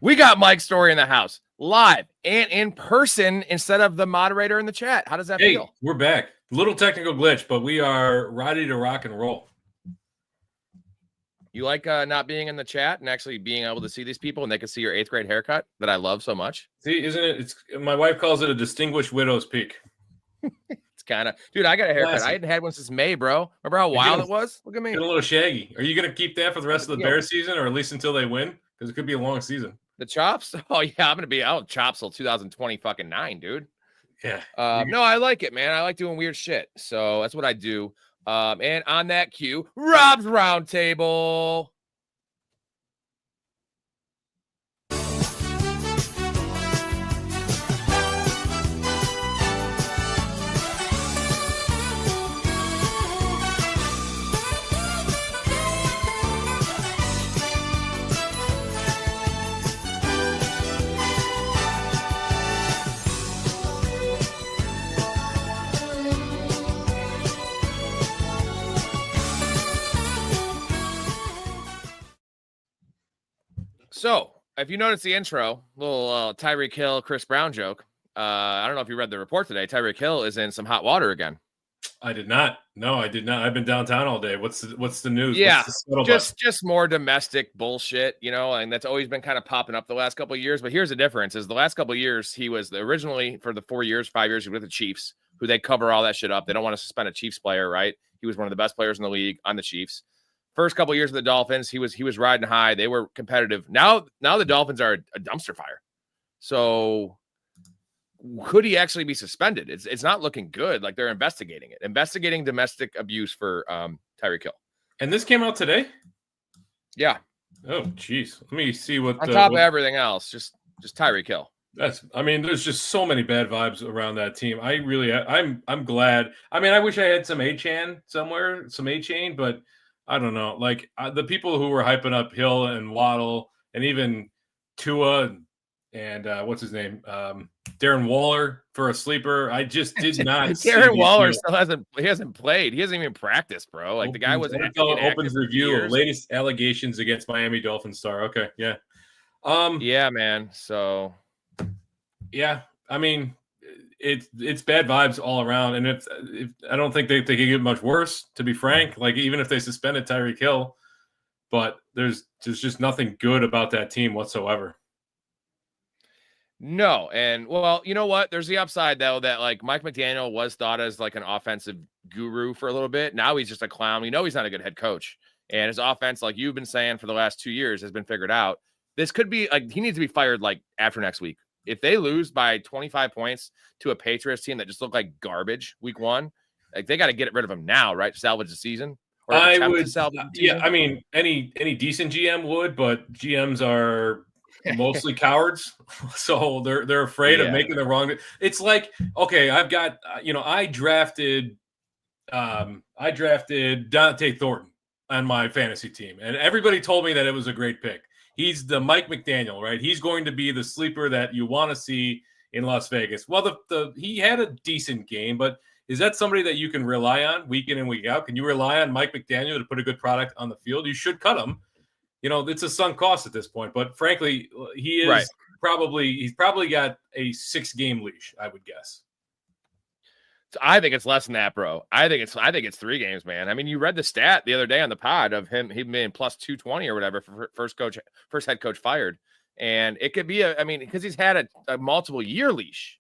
We got Mike Story in the house, live and in person instead of the moderator in the chat. How does that feel? We're back. Little technical glitch, but we are ready to rock and roll. You like not being in the chat and actually being able to see these people and they can see your 8th grade haircut that I love so much? See, isn't it? It's my wife calls it a distinguished widow's peak. It's kind of, dude, I got a haircut. I hadn't had one since May, bro. Remember how wild it was? Look at me. Get a little shaggy. Are you going to keep that for the rest of the Bears season, or at least until they win? Because it could be a long season. The chops? Oh, yeah, I'm going to be out chops till 2029, dude. Yeah. No, I like it, man. I like doing weird shit. So that's what I do. And on that cue, Rob's Roundtable. So, if you notice the intro, little Tyreek Hill, Chris Brown joke. I don't know if you read the report today. Tyreek Hill is in some hot water again. I did not. No, I did not. I've been downtown all day. What's the news? Yeah, just more domestic bullshit, and that's always been kind of popping up the last couple of years. But here's the difference: is the last couple of years he was originally for the 5 years with the Chiefs, who they cover all that shit up. They don't want to suspend a Chiefs player, right? He was one of the best players in the league on the Chiefs. First couple of years of the Dolphins, he was riding high. They were competitive. Now the Dolphins are a dumpster fire. So could he actually be suspended? It's not looking good. Like they're investigating domestic abuse for Tyreek Hill. And this came out today? Yeah. Oh, geez. Let me see what. On top of everything else, just Tyreek Hill. There's just so many bad vibes around that team. I'm glad. I wish I had some Achan somewhere, but I don't know. Like the people who were hyping up Hill and Waddle and even Tua and what's his name? Darren Waller for a sleeper. I just did not Darren Waller still hasn't played. He hasn't even practiced, bro. Like the guy was opens review of latest allegations against Miami Dolphins star. Okay. Yeah. Yeah, man. So yeah, it's bad vibes all around, and if I don't think they could get much worse, to be frank. Like even if they suspended Tyreek Hill, but there's just nothing good about that team whatsoever. No, and well, you know what? There's the upside though that like Mike McDaniel was thought as like an offensive guru for a little bit. Now he's just a clown. We know he's not a good head coach, and his offense, like you've been saying for the last 2 years, has been figured out. This could be like he needs to be fired like after next week. If they lose by 25 points to a Patriots team that just looked like garbage week 1, like they got to get rid of him now, right? Salvage the season. Or I would salvage the season. Yeah, any decent GM would, but GMs are mostly cowards, so they're afraid of making the wrong. It's like, okay, I've got I drafted Dante Thornton on my fantasy team, and everybody told me that it was a great pick. He's the Mike McDaniel, right? He's going to be the sleeper that you want to see in Las Vegas. Well, he had a decent game, but is that somebody that you can rely on week in and week out? Can you rely on Mike McDaniel to put a good product on the field? You should cut him. It's a sunk cost at this point. But frankly, he is he's probably got a 6-game leash, I would guess. I think it's less than that, bro. I think it's 3 games, man. You read the stat the other day on the pod of him being plus 220 or whatever for first head coach fired. And it could be because he's had a multiple year leash,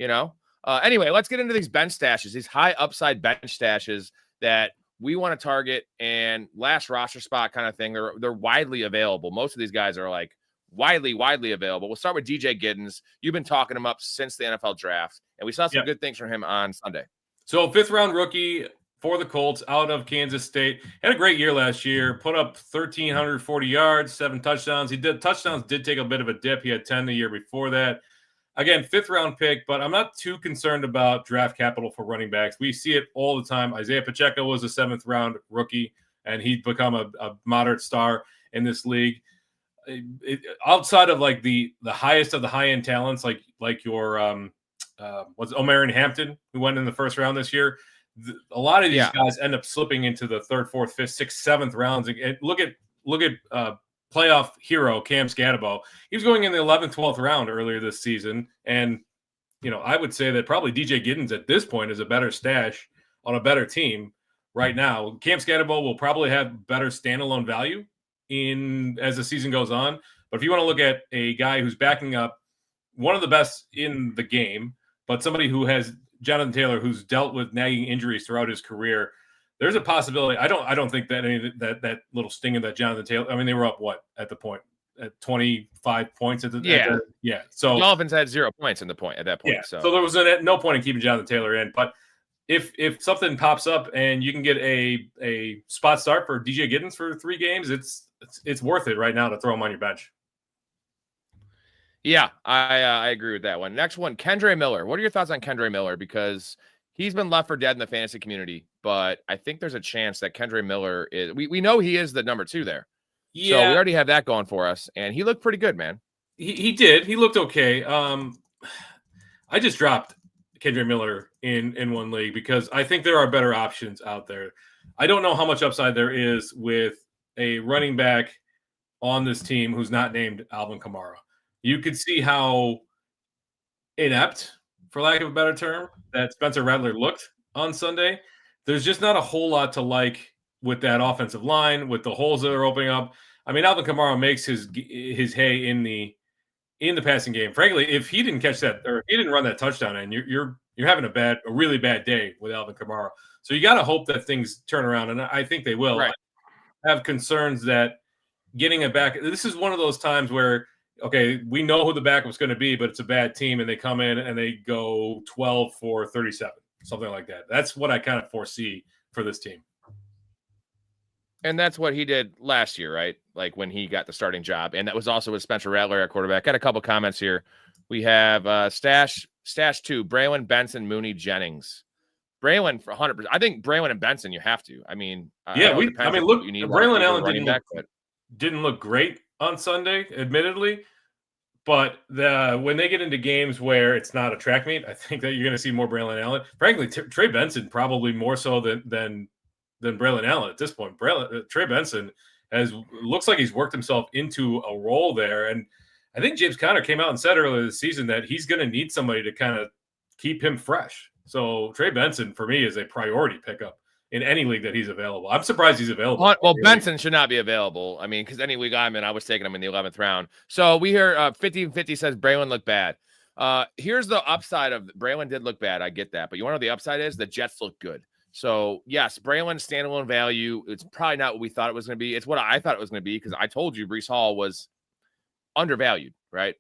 Anyway, let's get into these bench stashes, these high upside bench stashes that we want to target and last roster spot kind of thing. They're widely available. Most of these guys are like widely available. We'll start with DJ Giddens. You've been talking him up since the NFL draft, and we saw some good things from him on Sunday. So 5th-round rookie for the Colts out of Kansas State. Had a great year last year. Put up 1,340 yards, 7 touchdowns. Touchdowns did take a bit of a dip. He had 10 the year before that. Again, 5th-round pick, but I'm not too concerned about draft capital for running backs. We see it all the time. Isaiah Pacheco was a 7th-round rookie, and he'd become a moderate star in this league. Outside of like the highest of the high-end talents, like your Omarion Hampton, who went in the 1st round this year, a lot of these guys end up slipping into the 3rd, 4th, 5th, 6th, 7th rounds. And look at playoff hero, Cam Scataboo. He was going in the 11th, 12th round earlier this season. And, I would say that probably DJ Giddens at this point is a better stash on a better team right now. Cam Scataboo will probably have better standalone value as the season goes on. But if you want to look at a guy who's backing up one of the best in the game, but somebody who has Jonathan Taylor, who's dealt with nagging injuries throughout his career, there's a possibility. I don't think that that little sting of that Jonathan Taylor. I mean, they were up at the point at 25 points at the yeah. So the Dolphins had 0 points at that point. Yeah. So there was no point in keeping Jonathan Taylor in. But if something pops up and you can get a spot start for DJ Giddens for 3 games, it's worth it right now to throw him on your bench. Yeah, I agree with that one. Next one, Kendre Miller. What are your thoughts on Kendre Miller? Because he's been left for dead in the fantasy community, but I think there's a chance that Kendre Miller is. We know he is the number 2 there. Yeah. So we already have that going for us, and he looked pretty good, man. He did. He looked okay. I just dropped Kendre Miller in one league because I think there are better options out there. I don't know how much upside there is with a running back on this team who's not named Alvin Kamara. You could see how inept, for lack of a better term, that Spencer Rattler looked on Sunday. There's just not a whole lot to like with that offensive line, with the holes that are opening up. I mean, Alvin Kamara makes his hay in the passing game. Frankly, if he didn't catch that or he didn't run that touchdown, and you're having a really bad day with Alvin Kamara. So you got to hope that things turn around, and I think they will. Right. I have concerns that getting it back. This is one of those times where, okay, we know who the backup's going to be, but it's a bad team, and they come in and they go 12 for 37, something like that. That's what I kind of foresee for this team. And that's what he did last year, right? Like when he got the starting job. And that was also with Spencer Rattler at quarterback. Got a couple comments here. We have Stash 2, Braylon, Benson, Mooney, Jennings. Braylon for 100%. I think Braylon and Benson, you have to. I mean, look, Braylon Allen didn't look great on Sunday, admittedly. But when they get into games where it's not a track meet, I think that you're going to see more Braylon Allen. Frankly, Trey Benson probably more so than Braylon Allen at this point. Trey Benson looks like he's worked himself into a role there. And I think James Conner came out and said earlier this season that he's going to need somebody to kind of keep him fresh. So Trey Benson, for me, is a priority pickup in any league that he's available. I'm surprised he's available. Well, Benson should not be available. I mean, because any league I'm in, I was taking him in the 11th round. So we hear 50-50 says Braylon looked bad. Here's the upside of Braylon did look bad. I get that. But you want to know the upside is? The Jets look good. So, yes, Braylon standalone value, it's probably not what we thought it was going to be. It's what I thought it was going to be because I told you Breece Hall was undervalued, right?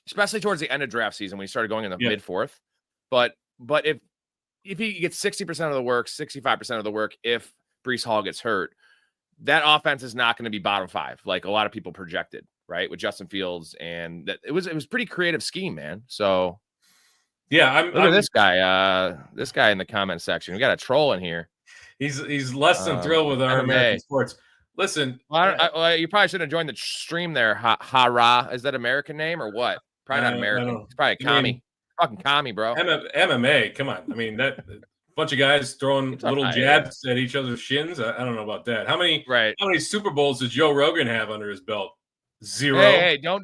Especially towards the end of draft season when he started going in the mid-4th. But if he gets 60% of the work, 65% of the work, if Breece Hall gets hurt, that offense is not going to be bottom 5 like a lot of people projected, right? With Justin Fields. And that it was pretty creative scheme, man. So – yeah, look at this guy in the comment section. We got a troll in here. He's less than thrilled with our American sports. Listen, you probably shouldn't have joined the stream there. Ha-ra. Is that American name or what? Probably not American. It's probably a commie. Fucking commie, bro. MMA. Come on. I mean, that bunch of guys throwing little jabs at each other's shins. I don't know about that. How many Super Bowls does Joe Rogan have under his belt? 0. Hey, don't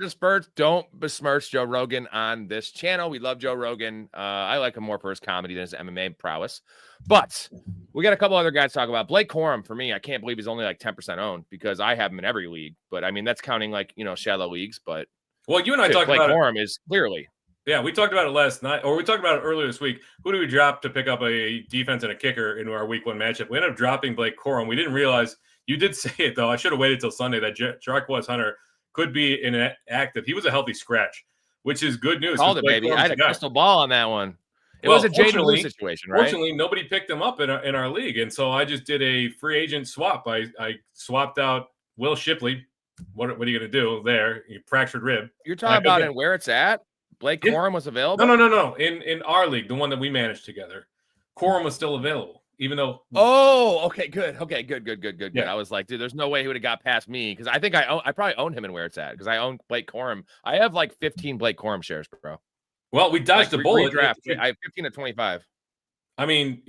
besmirch Joe Rogan on this channel. We love Joe Rogan. I like him more for his comedy than his MMA prowess. But we got a couple other guys to talk about. Blake Corum, for me, I can't believe he's only like 10% owned because I have him in every league. But I mean, that's counting like, shallow leagues. But you and I talked Blake about Corum is clearly. Yeah, we talked about it last night, or we talked about it earlier this week. Who do we drop to pick up a defense and a kicker into our week 1 matchup? We ended up dropping Blake Corum. We didn't realize, you did say it though, I should have waited till Sunday, that Jarquez Hunter could be inactive. He was a healthy scratch, which is good news. Called it, baby. I had a crystal ball on that one. It was a Jaden Blue situation, right? Fortunately, nobody picked him up in our league, and so I just did a free agent swap. I swapped out Will Shipley. What are you going to do there? You fractured rib. You're talking about in where it's at? Blake Corum was available? No. In our league, the one that we managed together, Corum was still available. Even though, okay, good. Yeah. I was like, dude, there's no way he would have got past me because I think I probably own him in where it's at because I own Blake Corum. I have like 15 Blake Corum shares, bro. Well, we dodged the bullet. Redraft. I have 15 to 25. I mean,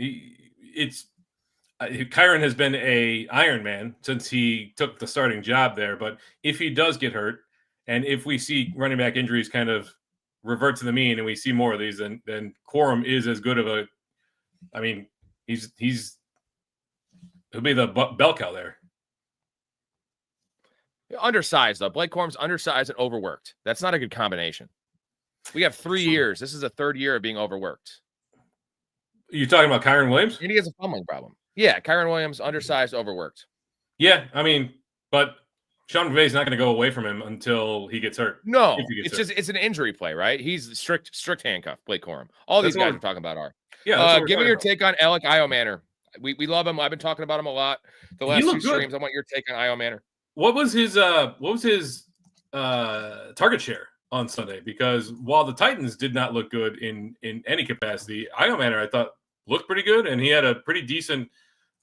Kyren has been a Iron Man since he took the starting job there. But if he does get hurt, and if we see running back injuries kind of revert to the mean, and we see more of these, then Corum is as good of a. I mean, he'll be the bell cow there. Undersized though. Blake Corum's undersized and overworked. That's not a good combination. We have 3 years. This is the 3rd year of being overworked. You talking about Kyren Williams? And he has a fumbling problem. Yeah, Kyren Williams, undersized, overworked. Yeah, I mean, but Sean McVay's not going to go away from him until he gets hurt. No, it's an injury play, right? He's strict handcuff, Blake Corum. All these guys we're talking about are. Yeah. Give me your take on Alec Manor. We love him. I've been talking about him a lot the last 2 streams. I want your take on Manor. What was his target share on Sunday? Because while the Titans did not look good in any capacity, Manor I thought looked pretty good, and he had a pretty decent.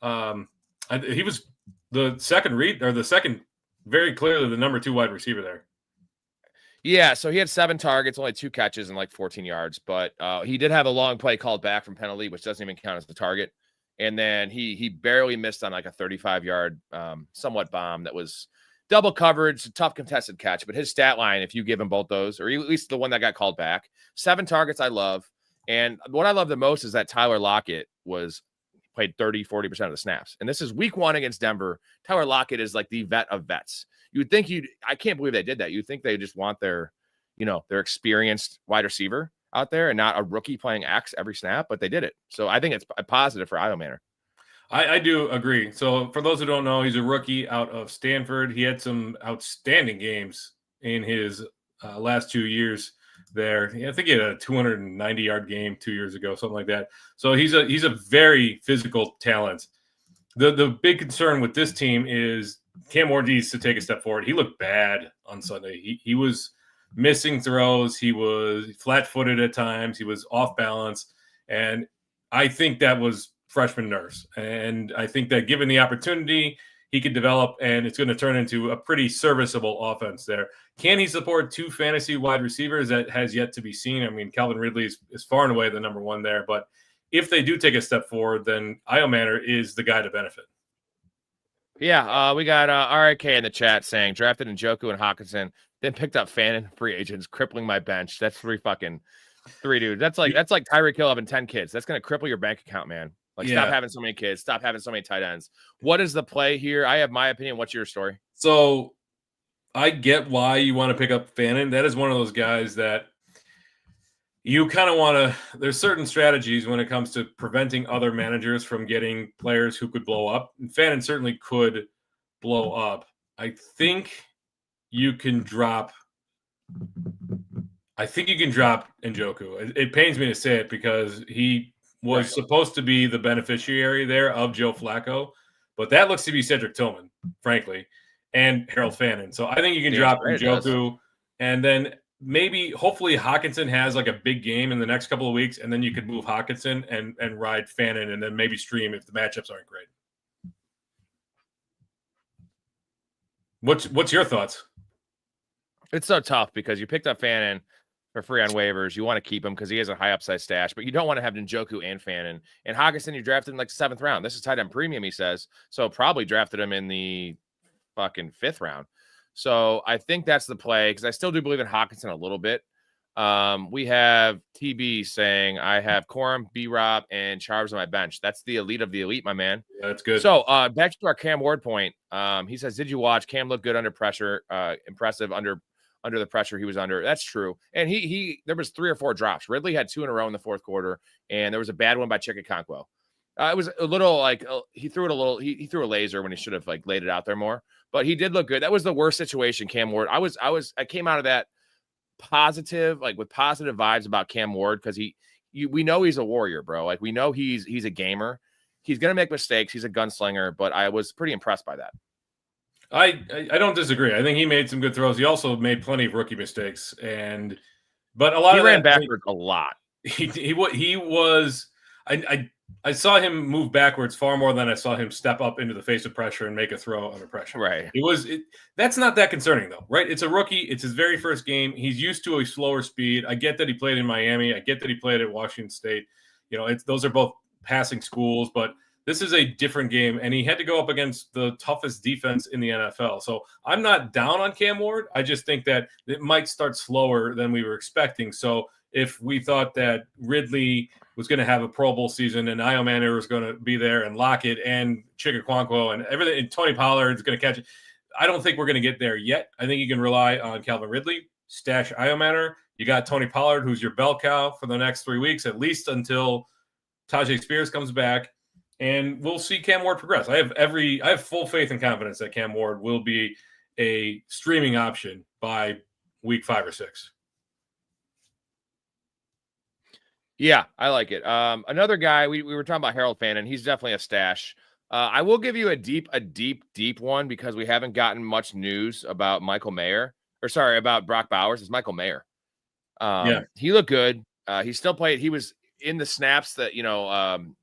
He was the second, very clearly the number 2 wide receiver there. Yeah, so he had 7 targets, only 2 catches and like 14 yards, but he did have a long play called back from penalty, which doesn't even count as the target. And then he barely missed on like a 35-yard somewhat bomb that was double coverage, tough contested catch. But his stat line, if you give him both those, or at least the one that got called back, 7 targets I love. And what I love the most is that Tyler Lockett played 30-40% of the snaps. And this is week 1 against Denver. Tyler Lockett is like the vet of vets. You would think I can't believe they did that. You'd think they just want their experienced wide receiver out there and not a rookie playing X every snap, but they did it. So I think it's a positive for Manor. I do agree. So for those who don't know, he's a rookie out of Stanford. He had some outstanding games in his last 2 years there. I think he had a 290-yard game 2 years ago, something like that. So he's a very physical talent. The big concern with this team is Cam Ward needs to take a step forward. He looked bad on Sunday. He was missing throws. He was flat-footed at times. He was off balance. And I think that was freshman nerves. And I think that given the opportunity, he could develop, and it's going to turn into a pretty serviceable offense there. Can he support 2 fantasy wide receivers? That has yet to be seen. I mean, Calvin Ridley is far and away the number 1 there. But if they do take a step forward, then Manor is the guy to benefit. Yeah, we got RIK in the chat saying drafted Njoku and Hawkinson, then picked up Fannin free agents, crippling my bench. That's 3 dudes. That's like Tyreek Hill having 10 kids. That's going to cripple your bank account, man. Stop having so many kids. Stop having so many tight ends. What is the play here? I have my opinion. What's your story? So I get why you want to pick up Fannin. That is one of those guys that you kind of want to – there's certain strategies when it comes to preventing other managers from getting players who could blow up. And Fannin certainly could blow up. I think you can drop Njoku. It pains me to say it because he was supposed to be the beneficiary there of Joe Flacco, but that looks to be Cedric Tillman, frankly, and Harold Fannin. So I think you can drop Njoku, and then hopefully Hawkinson has like a big game in the next couple of weeks, and then you could move Hawkinson and ride Fannin, and then maybe stream if the matchups aren't great. What's your thoughts? It's so tough because you picked up Fannin for free on waivers. You want to keep him because he has a high upside stash, but you don't want to have Njoku and Fannin. And Hawkinson, you drafted in like the 7th round. This is tight end premium, he says. So probably drafted him in the fucking 5th round. So I think that's the play because I still do believe in Hawkinson a little bit. We have TB saying I have Corum, B-Rob, and Charles on my bench. That's the elite of the elite, my man. Yeah, that's good. So back to our Cam Ward point. He says, did you watch? Cam looked good under pressure, impressive under the pressure he was under. That's true. And there was 3 or 4 drops. Ridley had 2 in a row in the 4th quarter, and there was a bad one by Chickett-Conquo. It was a little like he threw a laser when he should have like laid it out there more. But he did look good. That was the worst situation, Cam Ward. I came out of that positive, like with positive vibes about Cam Ward because we know he's a warrior, bro. Like we know he's a gamer. He's gonna make mistakes. He's a gunslinger, but I was pretty impressed by that. I don't disagree. I think he made some good throws. He also made plenty of rookie mistakes, but a lot he of ran backwards a lot. He was. I saw him move backwards far more than I saw him step up into the face of pressure and make a throw under pressure. Right. That's not that concerning though, right? It's a rookie. It's his very first game. He's used to a slower speed. I get that he played in Miami. I get that he played at Washington State. Those are both passing schools, but This is a different game, and he had to go up against the toughest defense in the NFL. So I'm not down on Cam Ward. I just think that it might start slower than we were expecting. So if we thought that Ridley was going to have a Pro Bowl season and Iomanner was going to be there and Lockett and Chigga and everything, and Tony Pollard is going to catch it, I don't think we're going to get there yet. I think you can rely on Calvin Ridley, stash Iomanner. You got Tony Pollard, who's your bell cow for the next 3 weeks, at least until Tajay Spears comes back. And we'll see Cam Ward progress. I have full faith and confidence that Cam Ward will be a streaming option by week 5 or 6. Yeah, I like it. Another guy, we were talking about Harold Fannin. He's definitely a stash. I will give you a deep one because we haven't gotten much news about about Brock Bowers. It's Michael Mayer. He looked good. He still played. He was in the snaps that,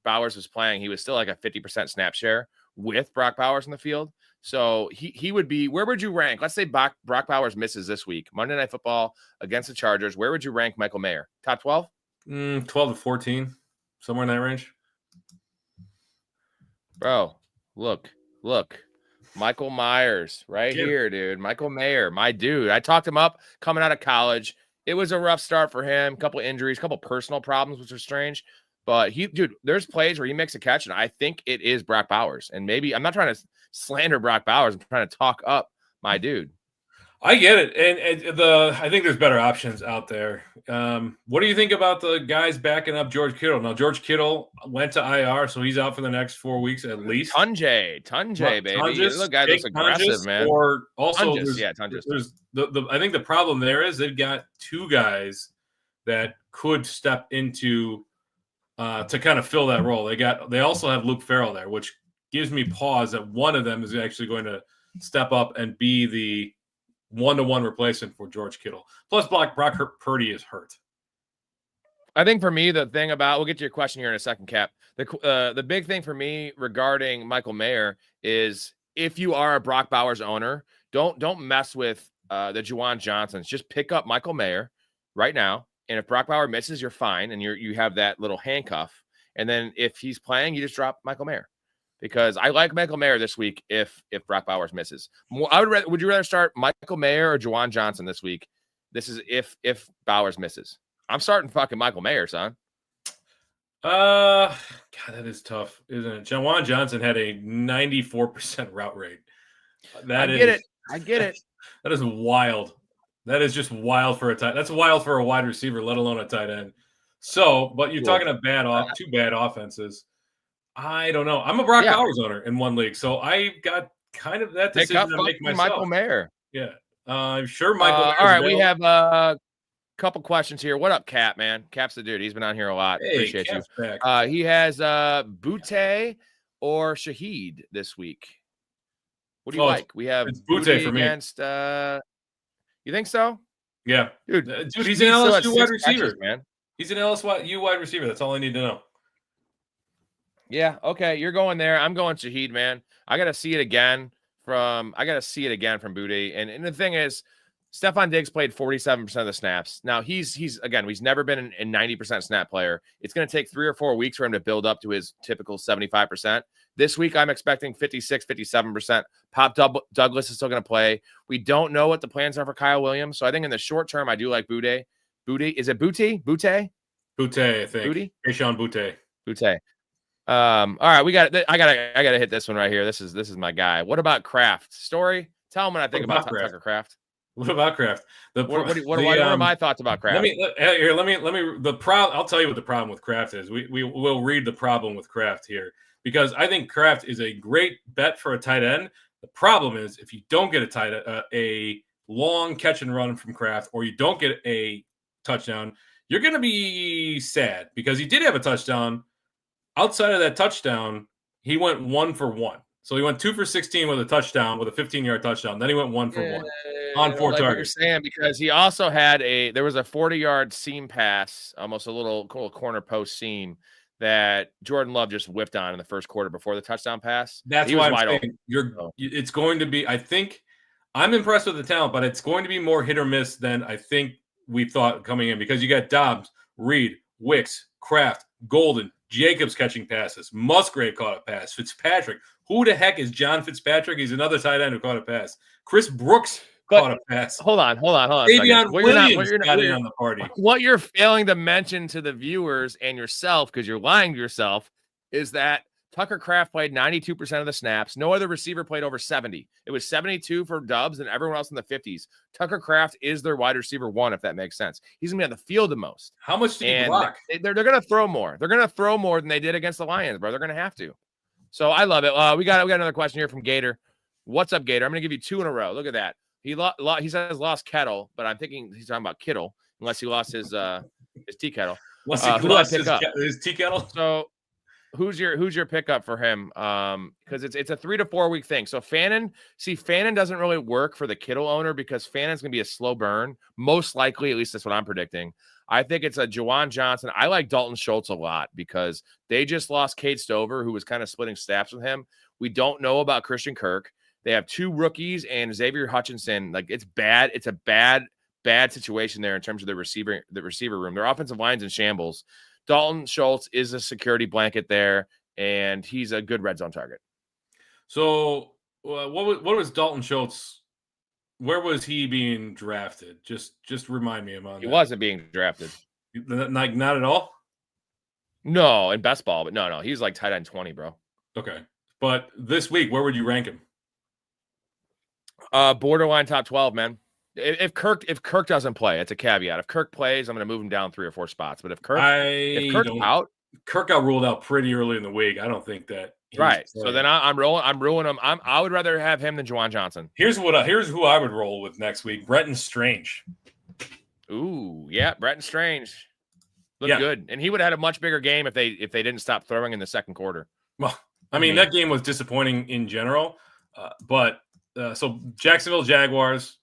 Bowers was playing. He was still like a 50% snap share with Brock Bowers in the field. So he would be, where would you rank? Let's say Brock Bowers misses this week, Monday Night Football against the Chargers. Where would you rank Michael Mayer? Top 12? 12 to 14, somewhere in that range. Bro, look. Michael Myers right here, dude. Michael Mayer, my dude. I talked him up coming out of college. It was a rough start for him. A couple injuries, a couple personal problems, which are strange. But there's plays where he makes a catch, and I think it is Brock Bowers. And maybe I'm not trying to slander Brock Bowers. I'm trying to talk up my dude. I get it, and I think there's better options out there. What do you think about the guys backing up George Kittle? Now, George Kittle went to IR, so he's out for the next 4 weeks at least. Tunjay, baby. Look, guy looks aggressive, man. Or also, Tunjay. There's I think the problem there is they've got 2 guys that could step into to kind of fill that role. They also have Luke Farrell there, which gives me pause that one of them is actually going to step up and be the one-to-one replacement for George Kittle. Plus, Brock Purdy is hurt. I think for me, the thing about, we'll get to your question here in a second, Cap. The big thing for me regarding Michael Mayer is if you are a Brock Bowers owner, don't mess with the Juwan Johnsons. Just pick up Michael Mayer right now. And if Brock Bowers misses, you're fine. And you have that little handcuff. And then if he's playing, you just drop Michael Mayer. Because I like Michael Mayer this week if Brock Bowers misses. Would you rather start Michael Mayer or Juwan Johnson this week? This is if Bowers misses. I'm starting fucking Michael Mayer, son. God, that is tough, isn't it? Juwan Johnson had a 94% route rate. I get it. That is wild. That is just wild for a tight. That's wild for a wide receiver, let alone a tight end. So, but you're talking about 2 bad offenses. I don't know. I'm a Brock Bowers owner in one league, so I got kind of that decision to make myself. Michael Mayer. Yeah. I'm sure Michael Mayer. All right, we have a couple questions here. What up, Cap, man? Cap's the dude. He's been on here a lot. Hey, appreciate Cap's you. Back. He has Boutte or Shaheed this week. What do you like? We have Boutte for me. Against, you think so? Yeah. Dude, he's an LSU wide receiver. Catches, man. He's an LSU wide receiver. That's all I need to know. Yeah, okay, you're going there. I'm going Shaheed, man. I got to see it again from Boutte. And the thing is, Stephon Diggs played 47% of the snaps. Now, he's never been a 90% snap player. It's going to take 3 or 4 weeks for him to build up to his typical 75%. This week, I'm expecting 56, 57%. Pop Douglas is still going to play. We don't know what the plans are for Kyle Williams. So I think in the short term, I do like Boutte. Boutte, is it Boutte? Boutte, I think. Boutte? Achan Boutte. Boutte. All right, we got it. I gotta hit this one right here. This is my guy. What about Kraft? Story? Tell him what I think about Tucker Kraft. What about Kraft? What are my thoughts about Kraft? I'll tell you what the problem with Kraft is. We will read the problem with Kraft here because I think Kraft is a great bet for a tight end. The problem is if you don't get a long catch and run from Kraft, or you don't get a touchdown, you're going to be sad because he did have a touchdown. Outside of that touchdown, he went 1 for 1. So he went 2 for 16 with a touchdown, with a 15-yard touchdown. Then he went 1 for 1 on 4 targets. You're saying because he also had there was a 40-yard seam pass, almost a little corner post seam that Jordan Love just whipped on in the first quarter before the touchdown pass. That's why I'm saying it's going to be. I think I'm impressed with the talent, but it's going to be more hit or miss than I think we thought coming in because you got Dobbs, Reed, Wicks, Kraft, Golden, Jacobs catching passes. Musgrave caught a pass. Fitzpatrick. Who the heck is John Fitzpatrick? He's another tight end who caught a pass. Chris Brooks caught a pass. Hold on. Davion Williams got in on the party. What you're failing to mention to the viewers and yourself, because you're lying to yourself, is that Tucker Kraft played 92% of the snaps. No other receiver played over 70. It was 72 for Dubs and everyone else in the 50s. Tucker Kraft is their wide receiver 1, if that makes sense. He's going to be on the field the most. How much did he block? They're going to throw more. They're going to throw more than they did against the Lions, bro. They're going to have to. So I love it. We got another question here from Gator. What's up, Gator? I'm going to give you 2 in a row. Look at that. He says lost Kettle, but I'm thinking he's talking about Kittle, unless he lost his tea kettle. Unless he lost his tea kettle. So who's your pickup for him? Because it's a 3 to 4 week thing. So Fannin doesn't really work for the Kittle owner because Fannin's gonna be a slow burn, most likely. At least that's what I'm predicting. I think it's a Juwan Johnson. I like Dalton Schultz a lot because they just lost Cade Stover, who was kind of splitting snaps with him. We don't know about Christian Kirk. They have 2 rookies and Xavier Hutchinson. Like, it's bad. It's a bad situation there in terms of the receiver room. Their offensive line's in shambles. Dalton Schultz is a security blanket there, and he's a good red zone target. So what was Dalton Schultz? Where was he being drafted? Just remind me about that. He wasn't being drafted. Like, not at all? No, in best ball, but no. He's like tight end 20, bro. Okay. But this week, where would you rank him? Borderline top 12, man. If Kirk doesn't play, it's a caveat. If Kirk plays, I'm going to move him down 3 or 4 spots. But if Kirk's out, Kirk got ruled out pretty early in the week. I don't think that. Right. So then I'm ruling him. I would rather have him than Juwan Johnson. Here's who I would roll with next week. Bretton Strange. Ooh, yeah, Bretton Strange looked good, and he would have had a much bigger game if they didn't stop throwing in the second quarter. Well, I mean that game was disappointing in general, but so Jacksonville Jaguars.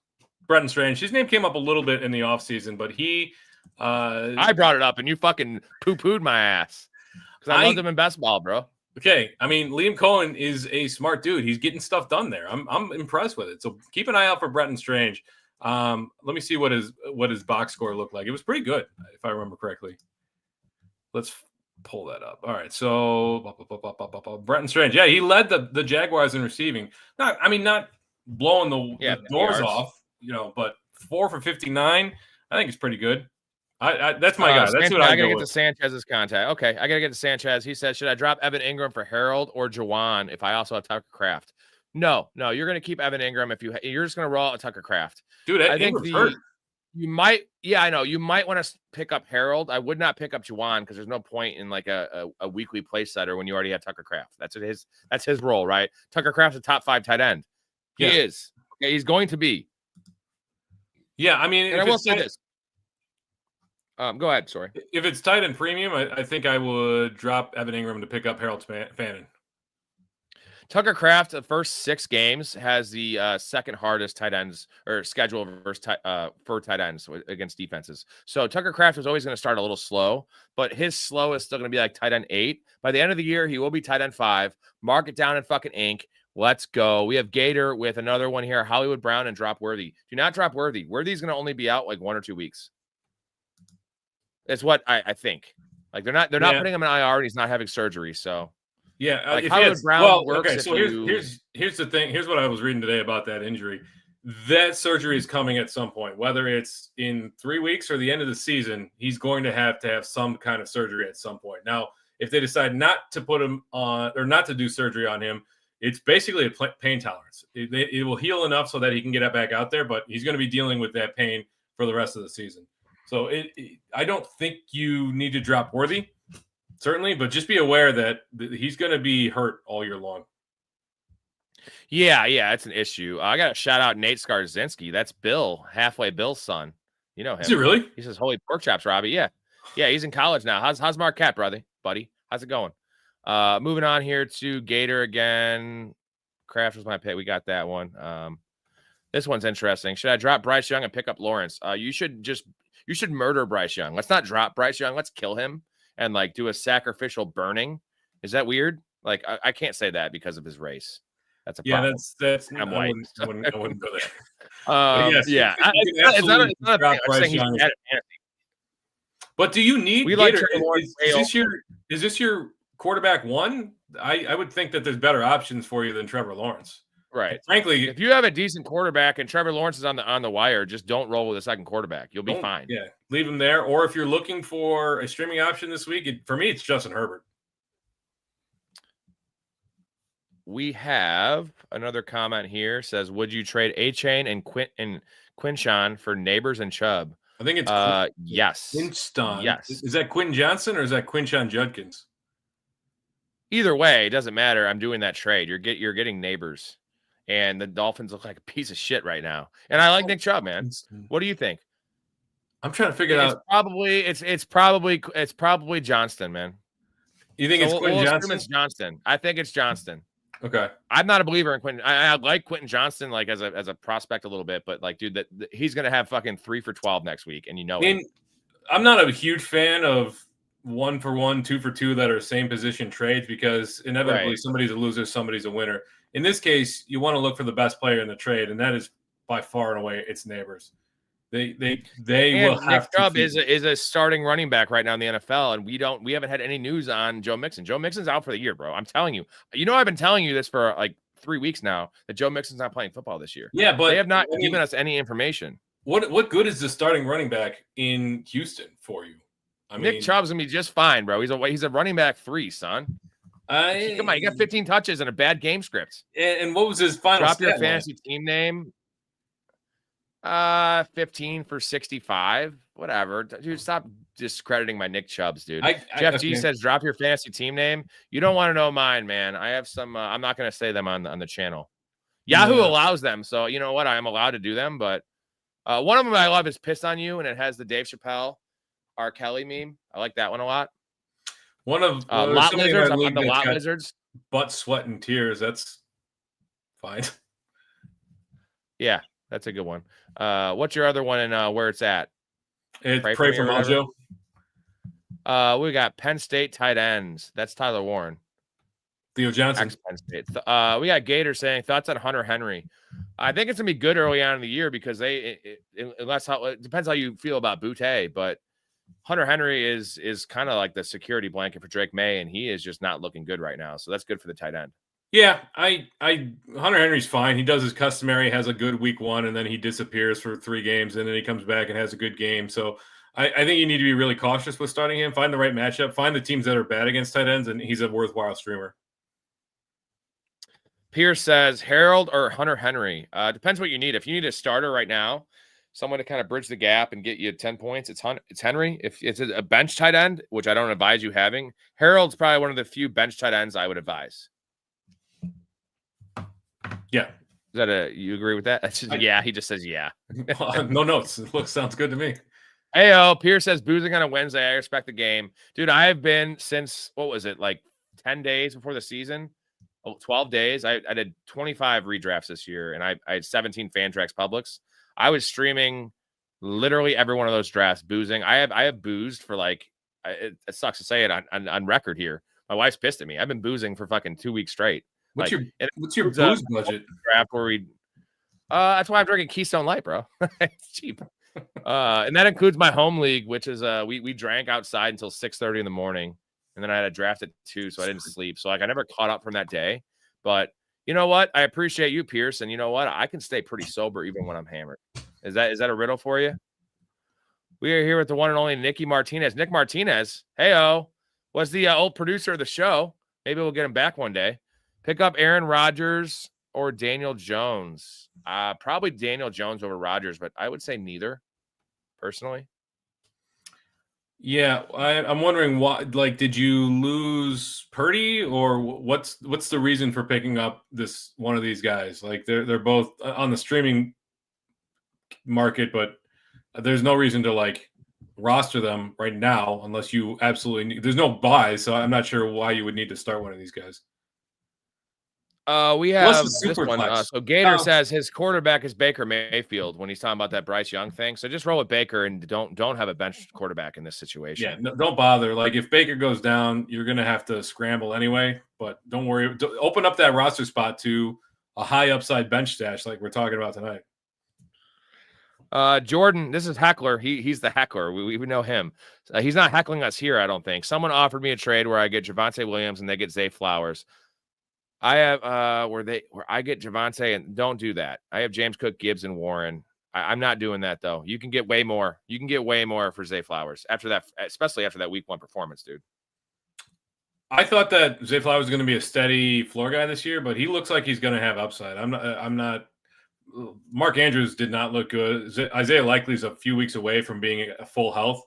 Bretton Strange. His name came up a little bit in the offseason, but he I brought it up and you fucking poo-pooed my ass. Because I loved him in best ball, bro. Okay. I mean, Liam Cohen is a smart dude. He's getting stuff done there. I'm impressed with it. So keep an eye out for Bretton Strange. Let me see what his box score looked like. It was pretty good, if I remember correctly. Let's pull that up. All right. So Bretton Strange. Yeah, he led the Jaguars in receiving. Not blowing the doors off. But 4 for 59, I think it's pretty good. That's my guy. That's what I gotta get to Sanchez's contact. Okay, I gotta get to Sanchez. He said, "Should I drop Evan Ingram for Harold or Juwan if I also have Tucker Kraft?" No, you're gonna keep Evan Ingram you're just gonna roll out Tucker Kraft. Dude, I think hurt. You might, I know you might want to pick up Harold. I would not pick up Juwan because there's no point in like a weekly play setter when you already have Tucker Kraft. That's his role, right? Tucker Kraft's a top 5 tight end. He is. Okay, he's going to be. Yeah, I mean, and I will say this. Go ahead. Sorry. If it's tight end premium, I think I would drop Evan Ingram to pick up Harold Fannin. Tucker Kraft, the first 6 games, has the second hardest tight ends or schedule for tight ends against defenses. So Tucker Kraft was always going to start a little slow, but his slow is still going to be like tight end 8. By the end of the year, he will be tight end 5. Mark it down in fucking ink. Let's go. We have Gator with another one here. Hollywood Brown and drop Worthy. Do not drop Worthy. Worthy's going to only be out like 1 or 2 weeks. That's what I think. Like they're not putting him in IR and he's not having surgery. So yeah, like Hollywood Brown works. Okay, so here's the thing. Here's what I was reading today about that injury. That surgery is coming at some point, whether it's in 3 weeks or the end of the season. He's going to have some kind of surgery at some point. Now, if they decide not to put him on or not to do surgery on him, it's basically a pain tolerance. It will heal enough so that he can get back out there, but he's going to be dealing with that pain for the rest of the season. So I don't think you need to drop Worthy, certainly, but just be aware that he's going to be hurt all year long. Yeah, it's an issue. I got to shout out Nate Skarzinski. That's Bill, halfway Bill's son. You know him. Is it really? He says, "Holy pork chops, Robbie." Yeah, he's in college now. How's Marquette, buddy? How's it going? Moving on here to Gator again. Kraft was my pick. We got that one. This one's interesting. Should I drop Bryce Young and pick up Lawrence? You should murder Bryce Young. Let's not drop Bryce Young. Let's kill him and like do a sacrificial burning. Is that weird? Like I can't say that because of his race. That's a problem. That's I'm white. I wouldn't go there. It's not a thing. I'm saying he's bad at fantasy. But do you need We like Gator? Trevor Lawrence. Is this your quarterback one? I would think that there's better options for you than Trevor Lawrence. Right. Frankly, if you have a decent quarterback and Trevor Lawrence is on the wire, just don't roll with a second quarterback. You'll be fine. Yeah, leave him there. Or if you're looking for a streaming option this week, for me, it's Justin Herbert. We have another comment here. Says, would you trade Achan and Quinshawn for Neighbors and Chubb? I think it's yes. Quinston. Yes. Is that Quentin Johnson or is that Quinshawn Judkins? Either way, it doesn't matter. I'm doing that trade. You're getting Neighbors. And the Dolphins look like a piece of shit right now. And I like Nick Chubb, man. What do you think? I'm trying to figure out. It's probably Johnston, man. You think it's Quentin Johnson? It's Johnston. I think it's Johnston. Okay. I'm not a believer in Quentin. I like Quentin Johnston like as a prospect a little bit, but like, dude, that he's gonna have fucking 3 for 12 next week, and I'm not a huge fan of 1 for 1, 2 for 2 that are same position trades because inevitably somebody's a loser, somebody's a winner. In this case, you want to look for the best player in the trade, and that is by far and away its Neighbors. They will have Nick Chubb is a starting running back right now in the NFL, and we haven't had any news on Joe Mixon. Joe Mixon's out for the year, bro. I'm telling you. I've been telling you this for like 3 weeks now that Joe Mixon's not playing football this year. Yeah, but they have not given us any information. What good is the starting running back in Houston for you? Nick Chubb's gonna be just fine, bro. He's a running back 3, son. Come on, you got 15 touches and a bad game script. And what was his final? Drop your fantasy team name. 15 for 65. Whatever. Dude, stop discrediting my Nick Chubbs, dude. Jeff G says, drop your fantasy team name. You don't want to know mine, man. I have some. I'm not going to say them on the channel. Yahoo allows them, so you know what? I am allowed to do them. But one of them I love is "Pissed on You," and it has the Dave Chappelle, R. Kelly meme. I like that one a lot. One of lot lizards. I'm on the lot lizards. Butt, sweat, and tears. That's fine. Yeah, that's a good one. What's your other one and where it's at? It's Pray for Mojo. We got Penn State tight ends. That's Tyler Warren. Theo Johnson. Penn State. We got Gator saying thoughts on Hunter Henry. I think it's gonna be good early on in the year because it depends how you feel about Boutte, but Hunter Henry is kind of like the security blanket for Drake May, and he is just not looking good right now. So that's good for the tight end. Yeah, Hunter Henry's fine. He does his customary, has a good week 1, and then he disappears for 3 games, and then he comes back and has a good game. So I think you need to be really cautious with starting him. Find the right matchup. Find the teams that are bad against tight ends, and he's a worthwhile streamer. Pierce says Harold or Hunter Henry. Depends what you need. If you need a starter right now, someone to kind of bridge the gap and get you 10 points, it's Henry. If it's a bench tight end, which I don't advise you having, Harold's probably one of the few bench tight ends I would advise. Yeah. You agree with that? Yeah. He just says, yeah. No notes. Sounds good to me. Heyo, Pierce says boozing on a Wednesday. I respect the game. Dude, I have been since, what was it? Like 10 days before the season. 12 days. I did 25 redrafts this year, and I had 17 Fantrax Publics. I was streaming literally every one of those drafts, boozing. I have boozed for like, it sucks to say it on record here. My wife's pissed at me. I've been boozing for fucking 2 weeks straight. What's your booze budget? Draft where that's why I'm drinking Keystone Light, bro. It's cheap. And that includes my home league, which is we drank outside until 6:30 in the morning, and then I had a draft at 2, so I didn't sleep. So like I never caught up from that day. But you know what? I appreciate you, Pierce, and you know what? I can stay pretty sober even when I'm hammered. Is that a riddle for you? We are here with the one and only Nicky Martinez. Nick Martinez, heyo, was the old producer of the show. Maybe we'll get him back one day. Pick up Aaron Rodgers or Daniel Jones. Probably Daniel Jones over Rodgers, but I would say neither, personally. Yeah, I'm wondering why. Like, did you lose Purdy, or what's the reason for picking up one of these guys? Like, they're both on the streaming market, but there's no reason to like roster them right now unless you absolutely need. There's no buys, so I'm not sure why you would need to start one of these guys. We have this one. So Gator says his quarterback is Baker Mayfield when he's talking about that Bryce Young thing. So just roll with Baker and don't have a bench quarterback in this situation. Yeah, no, don't bother. Like if Baker goes down, you're going to have to scramble anyway. But don't worry. Open up that roster spot to a high upside bench stash like we're talking about tonight. Jordan, this is Heckler. He's the heckler. We know him. He's not heckling us here, I don't think. Someone offered me a trade where I get Javonte Williams and they get Zay Flowers. I have where I get Javonte, and don't do that. I have James Cook, Gibbs, and Warren. I'm not doing that though. You can get way more. You can get way more for Zay Flowers after that, especially after that week 1 performance, dude. I thought that Zay Flowers was going to be a steady floor guy this year, but he looks like he's going to have upside. I'm not. Mark Andrews did not look good. Isaiah Likely's a few weeks away from being a full health.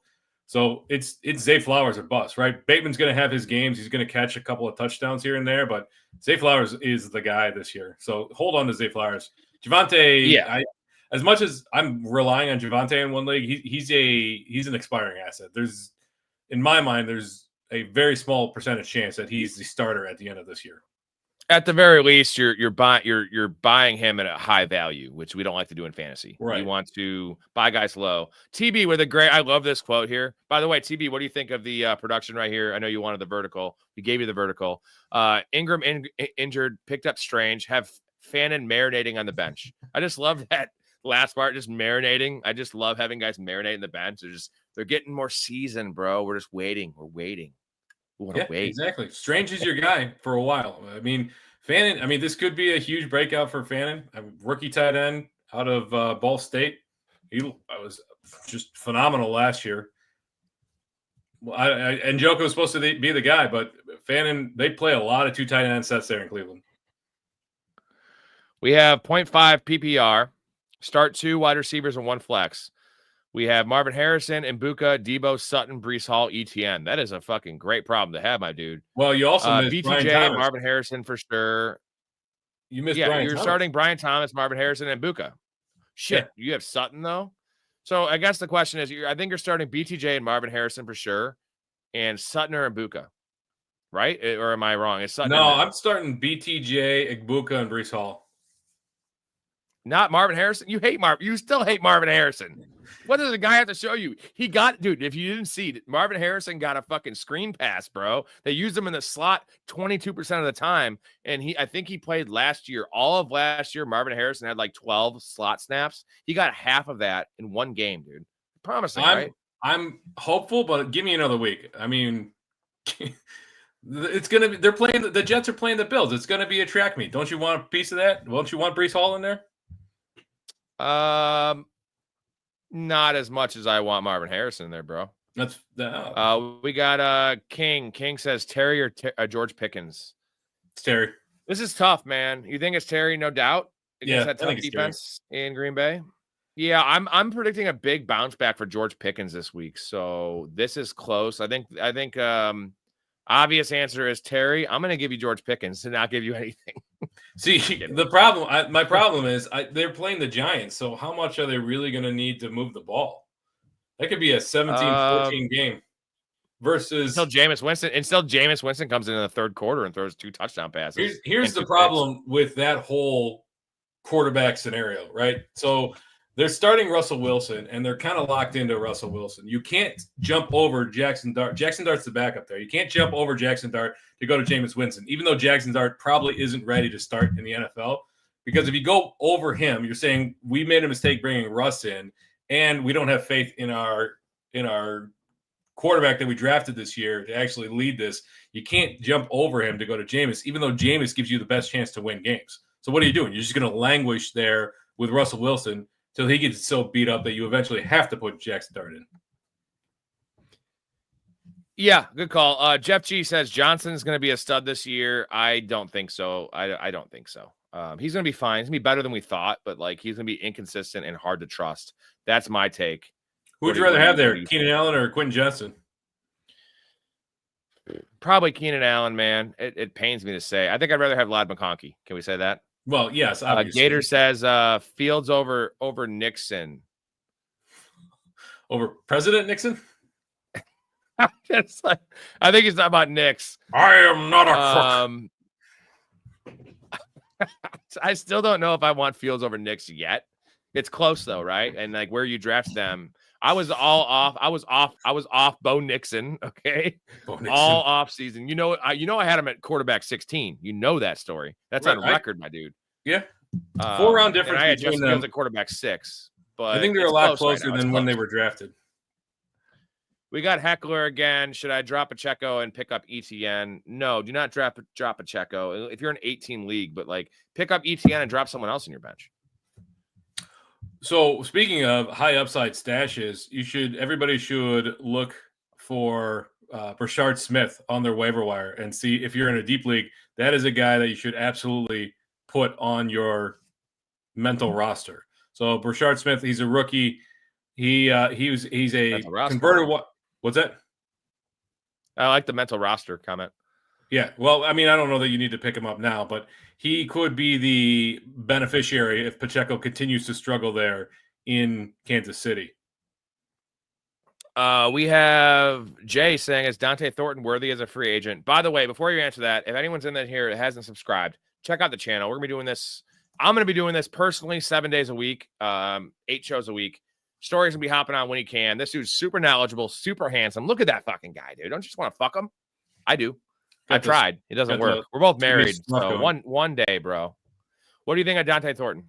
So it's Zay Flowers or bust, right? Bateman's going to have his games. He's going to catch a couple of touchdowns here and there, but Zay Flowers is the guy this year. So hold on to Zay Flowers. Javonte, as much as I'm relying on Javonte in one league, he's an expiring asset. In my mind, there's a very small percentage chance that he's the starter at the end of this year. At the very least, you're buying him at a high value, which we don't like to do in fantasy. Right. You want to buy guys low. TB with a great. I love this quote here. By the way, TB, what do you think of the production right here? I know you wanted the vertical. We gave you the vertical. Ingram injured, picked up Strange. Have Fannin marinating on the bench. I just love that last part, just marinating. I just love having guys marinate in the bench. They're getting more seasoned, bro. We're just waiting. We're waiting. Wait. Exactly. Strange is your guy for a while. I mean, Fannin, this could be a huge breakout for Fannin. Rookie tight end out of Ball State. He was just phenomenal last year. Well, and Njoku was supposed to be the guy, but Fannin, they play a lot of 2 tight end sets there in Cleveland. We have 0.5 PPR, start 2 wide receivers and 1 flex. We have Marvin Harrison and Boutte, Debo, Sutton, Breece Hall, ETN. That is a fucking great problem to have, my dude. Well, you also missed BTJ, Brian Thomas. Marvin Harrison for sure. You missed Brian you're Thomas. starting Brian Thomas, Marvin Harrison, and Boutte. Shit, You have Sutton, though? So I guess the question is, I think you're starting BTJ and Marvin Harrison for sure, and Sutton and Boutte, right? Or am I wrong? Is Sutton? No, I'm starting BTJ, Boutte, and Breece Hall. Not Marvin Harrison. You hate Marvin. You still hate Marvin Harrison. What does the guy have to show you? He got, dude, if you didn't see it, Marvin Harrison got a fucking screen pass, bro. They used him in the slot 22% of the time. And I think he played last year. All of last year, Marvin Harrison had like 12 slot snaps. He got half of that in one game, dude. Promising, right? I'm hopeful, but give me another week. It's going to be, the Jets are playing the Bills. It's going to be a track meet. Don't you want a piece of that? Don't you want Breece Hall in there? Not as much as I want Marvin Harrison in there, bro. We got King. King says Terry or George Pickens. It's Terry. This is tough, man. You think it's Terry? No doubt. Against that tough defense in Green Bay. Yeah, I'm predicting a big bounce back for George Pickens this week. So this is close. I think obvious answer is Terry. I'm going to give you George Pickens and not give you anything. See, my problem is they're playing the Giants. So how much are they really going to need to move the ball? That could be a 17-14 game versus until Jameis Winston comes in the third quarter and throws 2 touchdown passes. Here's the problem with that whole quarterback scenario, right? So they're starting Russell Wilson, and they're kind of locked into Russell Wilson. You can't jump over Jackson Dart. Jackson Dart's the backup there. You can't jump over Jackson Dart to go to Jameis Winston, even though Jackson Dart probably isn't ready to start in the NFL. Because if you go over him, you're saying we made a mistake bringing Russ in, and we don't have faith in our quarterback that we drafted this year to actually lead this. You can't jump over him to go to Jameis, even though Jameis gives you the best chance to win games. So what are you doing? You're just going to languish there with Russell Wilson till he gets so beat up that you eventually have to put Jackson Dart in. Yeah, good call. Jeff G says Johnson's going to be a stud this year. I don't think so. I don't think so. He's going to be fine. He's going to be better than we thought, but he's going to be inconsistent and hard to trust. That's my take. Who would you rather have there, Keenan Allen or Quentin Johnston? Probably Keenan Allen, man. It pains me to say. I think I'd rather have Ladd McConkey. Can we say that? Well, yes, obviously. Gator says Fields over Nixon. Over President Nixon? I think he's talking about Nix. I am not a crook. I still don't know if I want Fields over Nix yet. It's close though, right? And where you draft them, I was off Bo Nixon. Okay, Bo Nixon. All off season. I had him at quarterback 16. You know that story. That's on record, my dude. Yeah, 4-round difference. I had Justin Fields at quarterback 6. but I think they're a it's lot close closer right now. than when they were drafted. We got Heckler again. Should I drop Pacheco and pick up ETN? No, do not drop Pacheco if you're an 18 league, but like pick up ETN and drop someone else in your bench. So speaking of high upside stashes, everybody should look for Brashard Smith on their waiver wire and see if you're in a deep league. That is a guy that you should absolutely put on your mental roster. So Brashard Smith, he's a rookie. He's a converted. What's that? I like the mental roster comment. Yeah, well, I mean, I don't know that you need to pick him up now, but he could be the beneficiary if Pacheco continues to struggle there in Kansas City. We have Jay saying, is Dante Thornton worthy as a free agent? By the way, before you answer that, if anyone's in here that hasn't subscribed, check out the channel. We're going to be doing this. I'm going to be doing this personally 7 days a week, 8 shows a week. Stories will be hopping on when he can. This dude's super knowledgeable, super handsome. Look at that fucking guy, dude. Don't you just want to fuck him? I do. I've tried. It doesn't work. We're both married. So one day, bro. What do you think of Dante Thornton?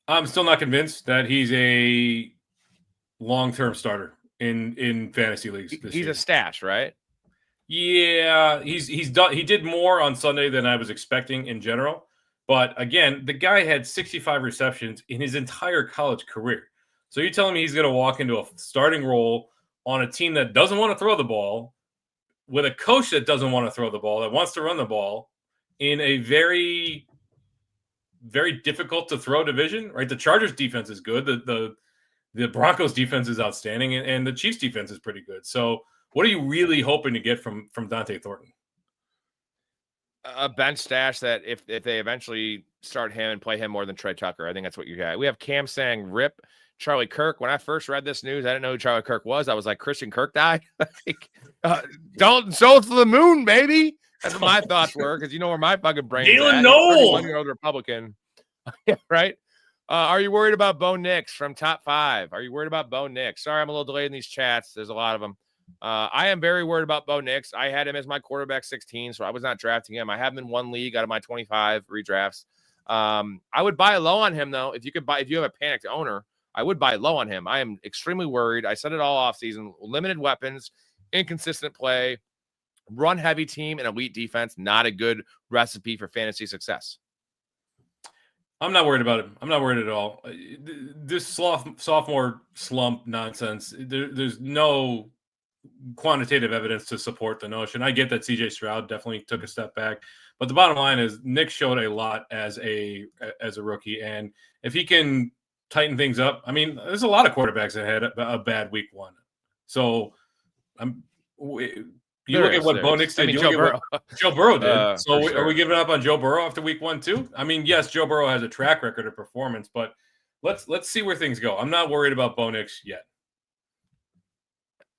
I'm still not convinced that he's a long-term starter in fantasy leagues. He's a stash, right? Yeah, he's done. He did more on Sunday than I was expecting in general. But again, the guy had 65 receptions in his entire college career. So you're telling me he's going to walk into a starting role on a team that doesn't want to throw the ball, with a coach that doesn't want to throw the ball, that wants to run the ball, in a very, very difficult to throw division, right? The Chargers defense is good. The Broncos defense is outstanding, and the Chiefs defense is pretty good. So what are you really hoping to get from Dante Thornton? A bench stash that if they eventually start him and play him more than Trey Tucker, I think that's what you got. We have Cam saying, rip Charlie Kirk. When I first read this news, I didn't know who Charlie Kirk was. I was like, Christian Kirk died? Don't so to the moon, baby. That's what my thoughts were, because you know where my fucking brain is at. 31-year-old Republican. Yeah, right? Are you worried about Bo Nix from Top 5? Are you worried about Bo Nix? Sorry, I'm a little delayed in these chats. There's a lot of them. I am very worried about Bo Nix. I had him as my quarterback 16, so I was not drafting him. I have him in one league out of my 25 redrafts. I would buy low on him, though. If you have a panicked owner, I would buy low on him. I am extremely worried. I said it all off season. Limited weapons, inconsistent play, run heavy team, and elite defense. Not a good recipe for fantasy success. I'm not worried about him. I'm not worried at all. This sophomore slump nonsense, there's no quantitative evidence to support the notion. I get that CJ Stroud definitely took a step back, but the bottom line is Nick showed a lot as a rookie, and if he can tighten things up, I mean, there's a lot of quarterbacks that had a bad week one. So you look at what Bo Nix did. Joe Burrow did. So are we giving up on Joe Burrow after week 1 too? I mean, yes, Joe Burrow has a track record of performance, but let's see where things go. I'm not worried about Bo Nix yet.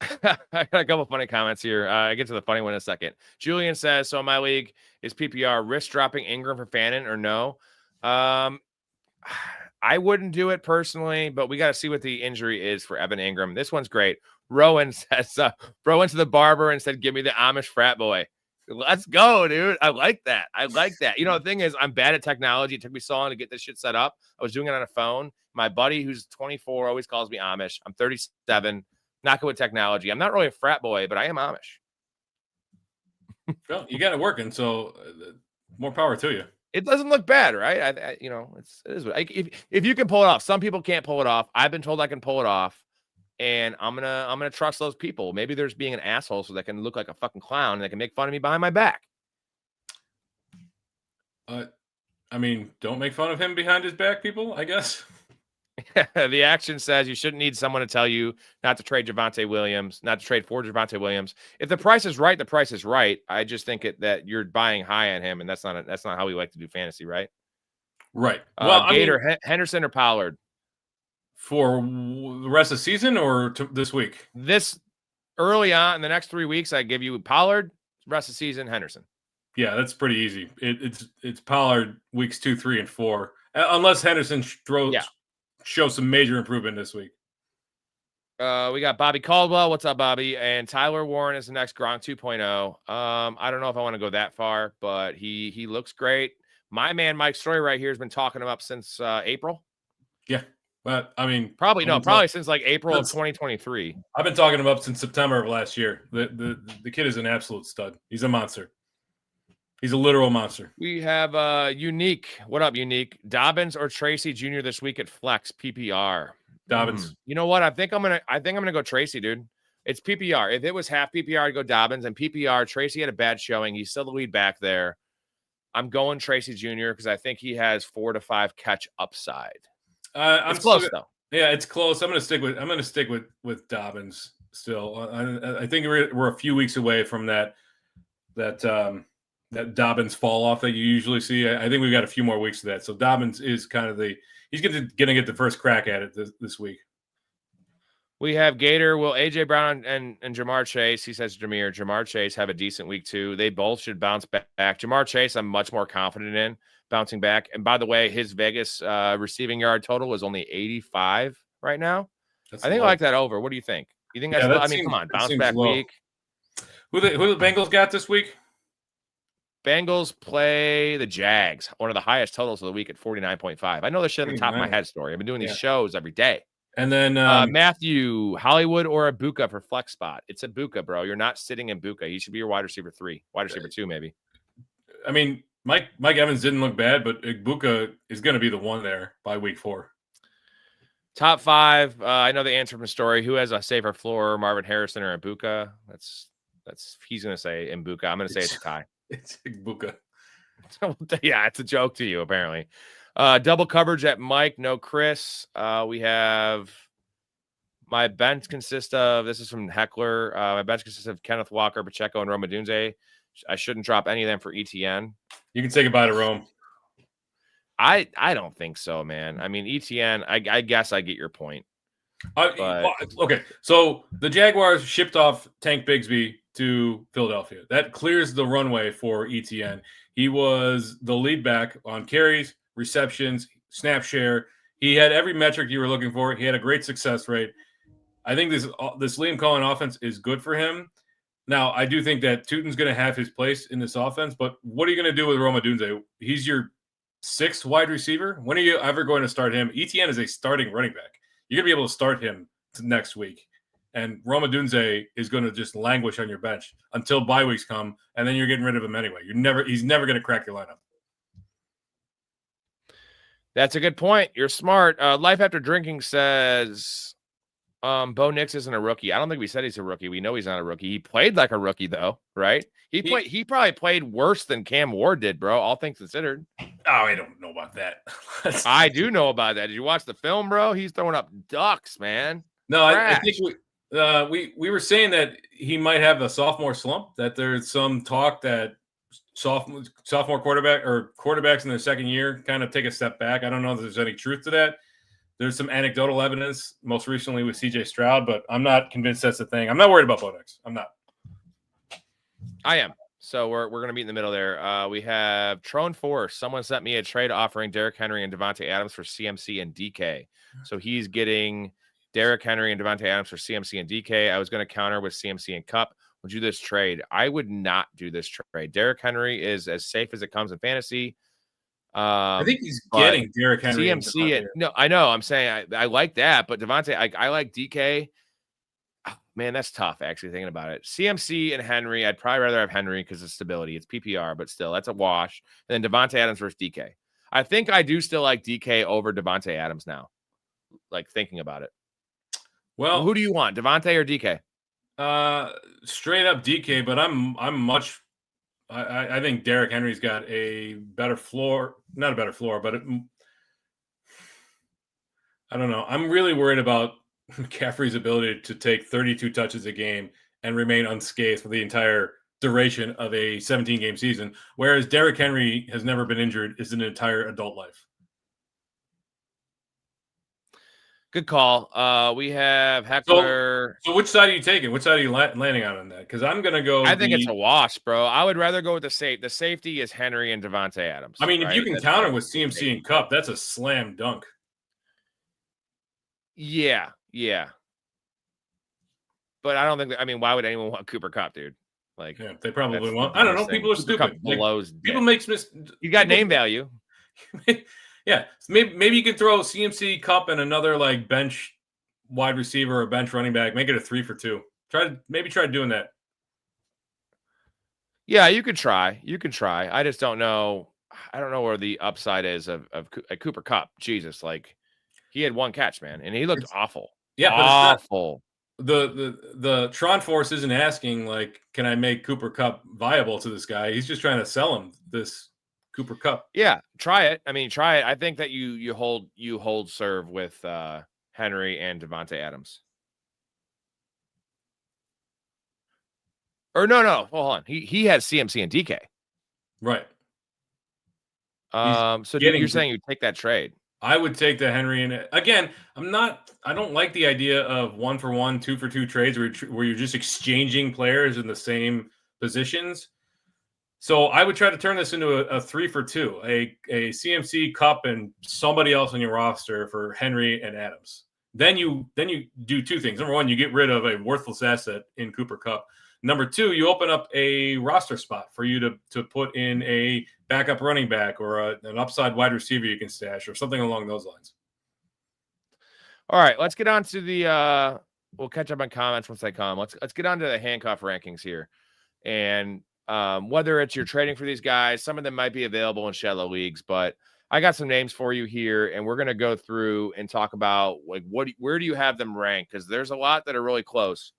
I got a couple funny comments here. I get to the funny one in a second. Julian says, so in my league, is PPR risk dropping Ingram for Fannin or no? I wouldn't do it personally, but we got to see what the injury is for Evan Ingram. This one's great. Rowan says, bro went to the barber and said, give me the Amish frat boy. Let's go, dude. I like that. You know, the thing is, I'm bad at technology. It took me so long to get this shit set up. I was doing it on a phone. My buddy, who's 24, always calls me Amish. I'm 37. Not good with technology. I'm not really a frat boy, but I am Amish. Well, you got it working, so more power to you. It doesn't look bad, right? It is. If you can pull it off, some people can't pull it off. I've been told I can pull it off, and I'm gonna trust those people. Maybe there's being an asshole so they can look like a fucking clown and they can make fun of me behind my back. I mean, don't make fun of him behind his back, people. I guess. The action says you shouldn't need someone to tell you not to trade Javonte Williams, not to trade for Javonte Williams. If the price is right, the price is right. I just think that you're buying high on him, and that's not how we like to do fantasy, right? Right. Well, Gator, Henderson or Pollard for the rest of the season or this week? This early on in the next 3 weeks, I give you Pollard. Rest of the season, Henderson. Yeah, that's pretty easy. It's Pollard weeks 2, 3, and 4, unless Henderson show some major improvement this week. We got Bobby Caldwell. What's up, Bobby? And Tyler Warren is the next Gronk 2.0. I don't know if I want to go that far, but he looks great. My man Mike Story right here has been talking him up since April. Yeah. But I mean, Probably since like April of 2023. I've been talking him up since September of last year. The kid is an absolute stud. He's a monster. He's a literal monster. We have Unique. What up, Unique? Dobbins or Tracy Jr. this week at flex PPR. Dobbins. You know what? I think I'm gonna go Tracy, dude. It's PPR. If it was half PPR, I'd go Dobbins. And PPR, Tracy had a bad showing. He's still the lead back there. I'm going Tracy Jr. because I think he has 4 to 5 catch upside. It's close though. Yeah, it's close. I'm gonna stick with Dobbins still. I think we're a few weeks away from that Dobbins fall off that you usually see. I think we've got a few more weeks of that. So Dobbins is kind of he's gonna get the first crack at it this week. We have Gator. Will AJ Brown and Jamar Chase? He says Jamar Chase have a decent week too. They both should bounce back. Jamar Chase, I'm much more confident in bouncing back. And by the way, his Vegas receiving yard total is only 85 right now. I think I like that over. What do you think? You think that's? I mean, come on, bounce back week. Who the Bengals got this week? Bengals play the Jags, one of the highest totals of the week at 49.5. I know this shit on the top of my head story. I've been doing these shows every day. And then Matthew, Hollywood or a Boutte for flex spot? It's a Boutte, bro. You're not sitting in Boutte. He should be your wide receiver 3, wide receiver 2, maybe. I mean, Mike Evans didn't look bad, but Boutte is going to be the one there by week 4. Top 5. I know the answer from the story. Who has a safer floor, Marvin Harrison or a Boutte? That's he's going to say in Boutte. I'm going to say it's a tie. It's Boutte. Yeah, it's a joke to you apparently. Double coverage at Mike, no Chris. We have my bench consists of, this is from Heckler. My bench consists of Kenneth Walker, Pacheco, and Rome Odunze. I shouldn't drop any of them for ETN. You can say goodbye to Rome. I don't think so, man. I mean, ETN, I guess I get your point. Okay, so the Jaguars shipped off Tank Bigsby to Philadelphia. That clears the runway for ETN. He was the lead back on carries, receptions, snap share. He had every metric you were looking for. He had a great success rate. I think this Liam Cohen offense is good for him. Now, I do think that Tutin's going to have his place in this offense, but what are you going to do with Rome Odunze? He's your 6th wide receiver. When are you ever going to start him? ETN is a starting running back. You're going to be able to start him next week. And Rome Odunze is going to just languish on your bench until bye weeks come, and then you're getting rid of him anyway. He's never going to crack your lineup. That's a good point. You're smart. Life After Drinking says Bo Nix isn't a rookie. I don't think we said he's a rookie. We know he's not a rookie. He played like a rookie, though, right? He probably played worse than Cam Ward did, bro, all things considered. Oh, I don't know about that. I do know about that. Did you watch the film, bro? He's throwing up ducks, man. No, I think we were saying that he might have a sophomore slump, that there's some talk that sophomore quarterback or quarterbacks in their second year kind of take a step back. I don't know if there's any truth to that. There's some anecdotal evidence, most recently with CJ Stroud, but I'm not convinced that's the thing. I'm not worried about Bo Nix. I'm not. I am. So we're going to meet in the middle there. We have Trone Force. Someone sent me a trade offering Derrick Henry and Davante Adams for CMC and DK. So he's getting Derrick Henry and Davante Adams for CMC and DK. I was going to counter with CMC and Cup. Would you do this trade? I would not do this trade. Derrick Henry is as safe as it comes in fantasy. I think he's getting Derrick Henry. CMC. No, I know. I'm saying I like that, but Davante, I like DK. Oh, man, that's tough, actually, thinking about it. CMC and Henry, I'd probably rather have Henry because of stability. It's PPR, but still, that's a wash. And then Davante Adams versus DK. I think I do still like DK over Davante Adams now, like thinking about it. Well, who do you want, Davante or DK? Straight up DK, but I think Derrick Henry's got a better floor, not a better floor, but I don't know. I'm really worried about McCaffrey's ability to take 32 touches a game and remain unscathed for the entire duration of a 17-game season, whereas Derrick Henry has never been injured his entire adult life. Good call. We have Heckler. So which side are you taking? Which side are you landing on that? Because I'm going to go. I think it's a wash, bro. I would rather go with the safe. The safety is Henry and Davante Adams. I mean, if you can counter with CMC and Cup, that's a slam dunk. Yeah. But I don't think. Why would anyone want Cooper Kupp, dude? Like, yeah, they probably want. I don't know. People are stupid. People make you got name value. Yeah, so maybe you can throw CMC, Cup, and another like bench wide receiver or bench running back. Make it a 3 for 2. Try doing that. Yeah, you could try. You can try. I just don't know. I don't know where the upside is of Cooper Kupp. Jesus, like he had one catch, man, and he looked awful. Yeah, but it's not Awful. the Tron Force isn't asking like, can I make Cooper Kupp viable to this guy? He's just trying to sell him this Cooper Kupp. Yeah, try it. I mean, try it. I think that you hold serve with Henry and Javonte Adams. Or no. Hold on. He has CMC and DK. Right. So you're saying you take that trade? I would take the Henry, and again, I don't like the idea of 1-for-1, 2-for-2 trades where you're just exchanging players in the same positions. So I would try to turn this into a 3-for-2, a CMC, Cup, and somebody else on your roster for Henry and Adams. Then you do two things. Number one, you get rid of a worthless asset in Cooper Kupp. Number two, you open up a roster spot for you to put in a backup running back or an upside wide receiver you can stash or something along those lines. All right, let's get on to the we'll catch up on comments once they come. Let's get on to the handcuff rankings here. And whether it's you're trading for these guys, some of them might be available in shallow leagues, but I got some names for you here, and we're going to go through and talk about like where do you have them ranked, because there's a lot that are really close.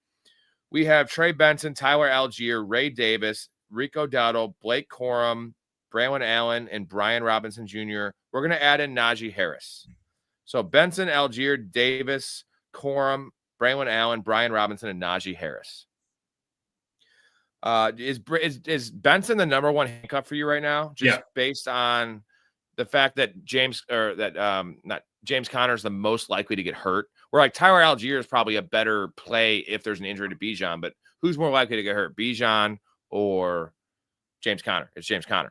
We have Trey Benson, Tyler Algier, Ray Davis, Rico Dowdle, Blake Corum, Braylon Allen, and Brian Robinson Jr. We're going to add in Najee Harris. So Benson, Algier, Davis, Corum, Braylon Allen, Brian Robinson, and Najee Harris. Is Benson the number one handcuff for you right now? Just based on the fact that James Conner is the most likely to get hurt. Where like Tyler Algier is probably a better play if there's an injury to Bijan, but who's more likely to get hurt, Bijan or James Conner? It's James Conner.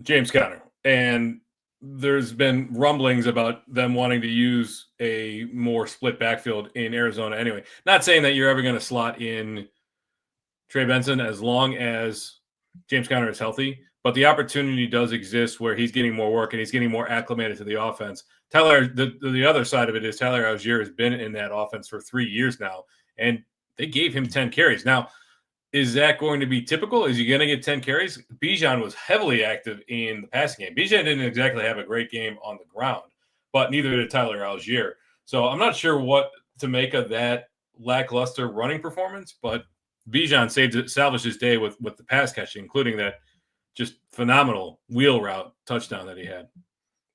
James Conner. And there's been rumblings about them wanting to use a more split backfield in Arizona anyway. Not saying that you're ever going to slot in Trey Benson as long as James Conner is healthy, but the opportunity does exist where he's getting more work and he's getting more acclimated to the offense. Tyler, the other side of it is Tyler Algier has been in that offense for 3 years now, and they gave him 10 carries. Now, is that going to be typical? Is he going to get 10 carries? Bijan was heavily active in the passing game. Bijan didn't exactly have a great game on the ground, but neither did Tyler Algier. So I'm not sure what to make of that lackluster running performance, but Bijan salvaged his day with the pass catching, including that just phenomenal wheel route touchdown that he had.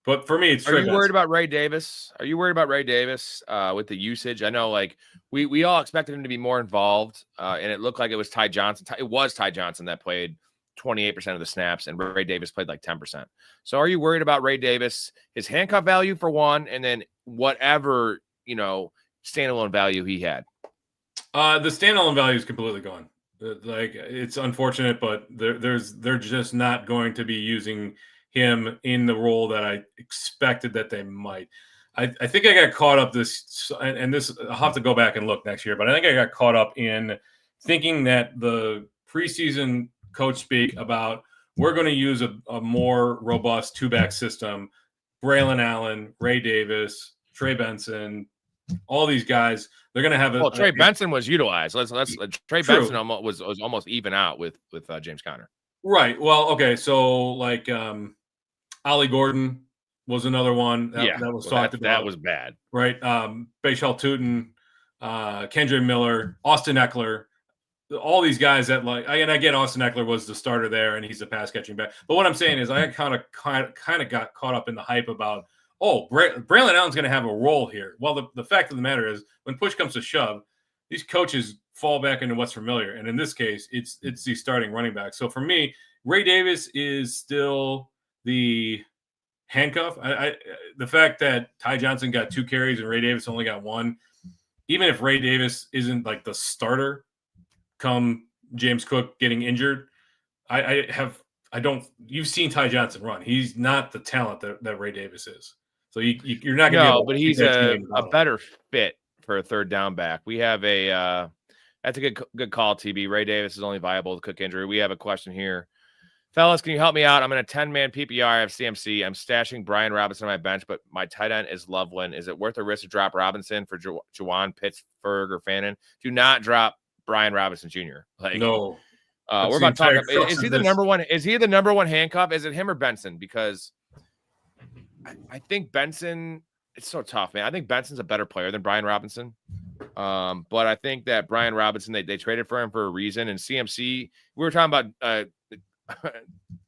But for me, it's Are you worried about Ray Davis? Are you worried about Ray Davis with the usage? I know, like we all expected him to be more involved, and it looked like it was Ty Johnson. It was Ty Johnson that played 28% of the snaps, and Ray Davis played like 10%. So, are you worried about Ray Davis, his handcuff value for one, and then whatever standalone value he had? The standalone value is completely gone. Like, it's unfortunate, but they're just not going to be using him in the role that I expected that they might. I think I got caught up and this I'll have to go back and look next year, but I think I got caught up in thinking that the preseason coach speak about we're going to use a more robust two-back system. Braylon Allen, Ray Davis, Trey Benson, all these guys, they're going to have Trey Benson was utilized. Trey Benson was almost even out with James Conner. Right. Well, okay. So like Ollie Gordon was another one that was talked about. That was bad. Right. Bashal Tutin, Kendre Miller, Austin Eckler, all these guys that I get Austin Eckler was the starter there and he's a pass catching back. But what I'm saying is I kind of got caught up in the hype about, Braylon Allen's going to have a role here. Well, the fact of the matter is when push comes to shove, these coaches fall back into what's familiar. And in this case, it's the starting running back. So for me, Ray Davis is still the handcuff. The fact that Ty Johnson got 2 carries and Ray Davis only got 1, even if Ray Davis isn't like the starter come James Cook getting injured, you've seen Ty Johnson run. He's not the talent that Ray Davis is. So you're not going to be able to. But he's a better fit for a third down back. We have that's a good call, TB. Ray Davis is only viable with Cook injury. We have a question here. Fellas, can you help me out? I'm in a 10-man PPR. I have CMC. I'm stashing Brian Robinson on my bench, but my tight end is Loveland. Is it worth the risk to drop Robinson for Juwan, Pittsburgh, or Fannin? Do not drop Brian Robinson Jr. No. We're about to talk. Is he the number one? Is he the number one handcuff? Is it him or Benson? Because I think Benson. It's so tough, man. I think Benson's a better player than Brian Robinson. But I think that Brian Robinson, they traded for him for a reason. And CMC, we were talking about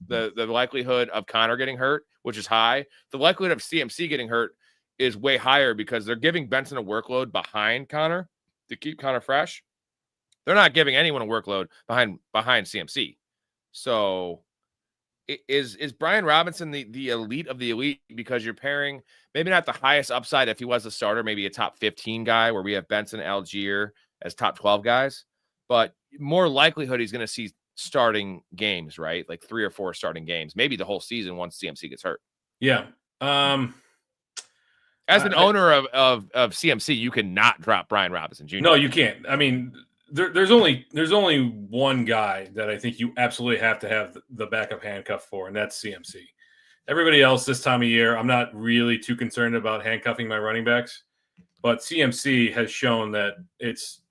the likelihood of Connor getting hurt, which is high. The likelihood of CMC getting hurt is way higher because they're giving Benson a workload behind Connor to keep Connor fresh. They're not giving anyone a workload behind CMC. So is Brian Robinson the elite of the elite because you're pairing maybe not the highest upside if he was a starter, maybe a top 15 guy where we have Benson, Algier as top 12 guys, but more likelihood he's going to see starting games, right? Like 3 or 4 starting games, maybe the whole season once CMC gets hurt. Yeah. As an owner of CMC, you cannot drop Brian Robinson Jr. No, you can't. I mean, there's only one guy that I think you absolutely have to have the backup handcuff for, and that's CMC. Everybody else this time of year, I'm not really too concerned about handcuffing my running backs, but CMC has shown that it's,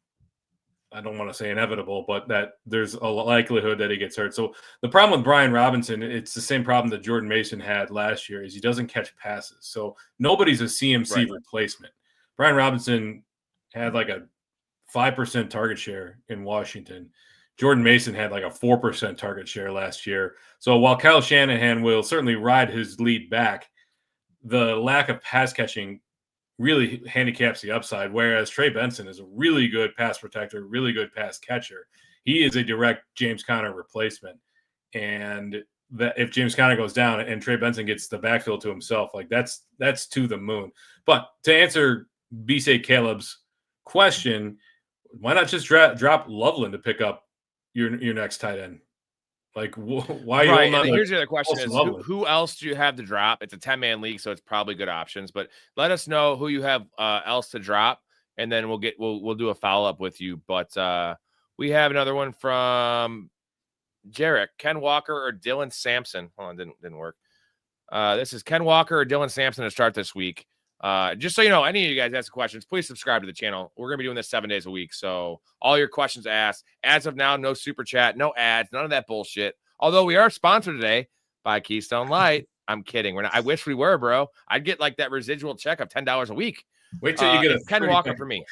I don't want to say inevitable, but that there's a likelihood that he gets hurt. So the problem with Brian Robinson, it's the same problem that Jordan Mason had last year, is he doesn't catch passes. So nobody's a CMC replacement. Brian Robinson had like a 5% target share in Washington. Jordan Mason had like a 4% target share last year. So while Kyle Shanahan will certainly ride his lead back, the lack of pass catching really handicaps the upside, whereas Trey Benson is a really good pass protector, really good pass catcher. He is a direct James Conner replacement. And that if James Conner goes down and Trey Benson gets the backfield to himself, like that's to the moon. But to answer B-Say Caleb's question, why not just drop Loveland to pick up your next tight end? Like, why? Right. And here's the other question: is who else do you have to drop? It's a 10-man league, so it's probably good options. But let us know who you have else to drop, and then we'll do a follow up with you. But we have another one from Jarek: Ken Walker or Dylan Samson. Hold on, didn't work. This is Ken Walker or Dylan Samson to start this week. Just so you know, any of you guys ask questions, please subscribe to the channel. We're going to be doing this 7 days a week. So all your questions asked. As of now, no super chat, no ads, none of that bullshit. Although we are sponsored today by Keystone Light. I'm kidding. We're not. I wish we were, bro. I'd get like that residual check of $10 a week. Wait till you get a Ken Walker for me.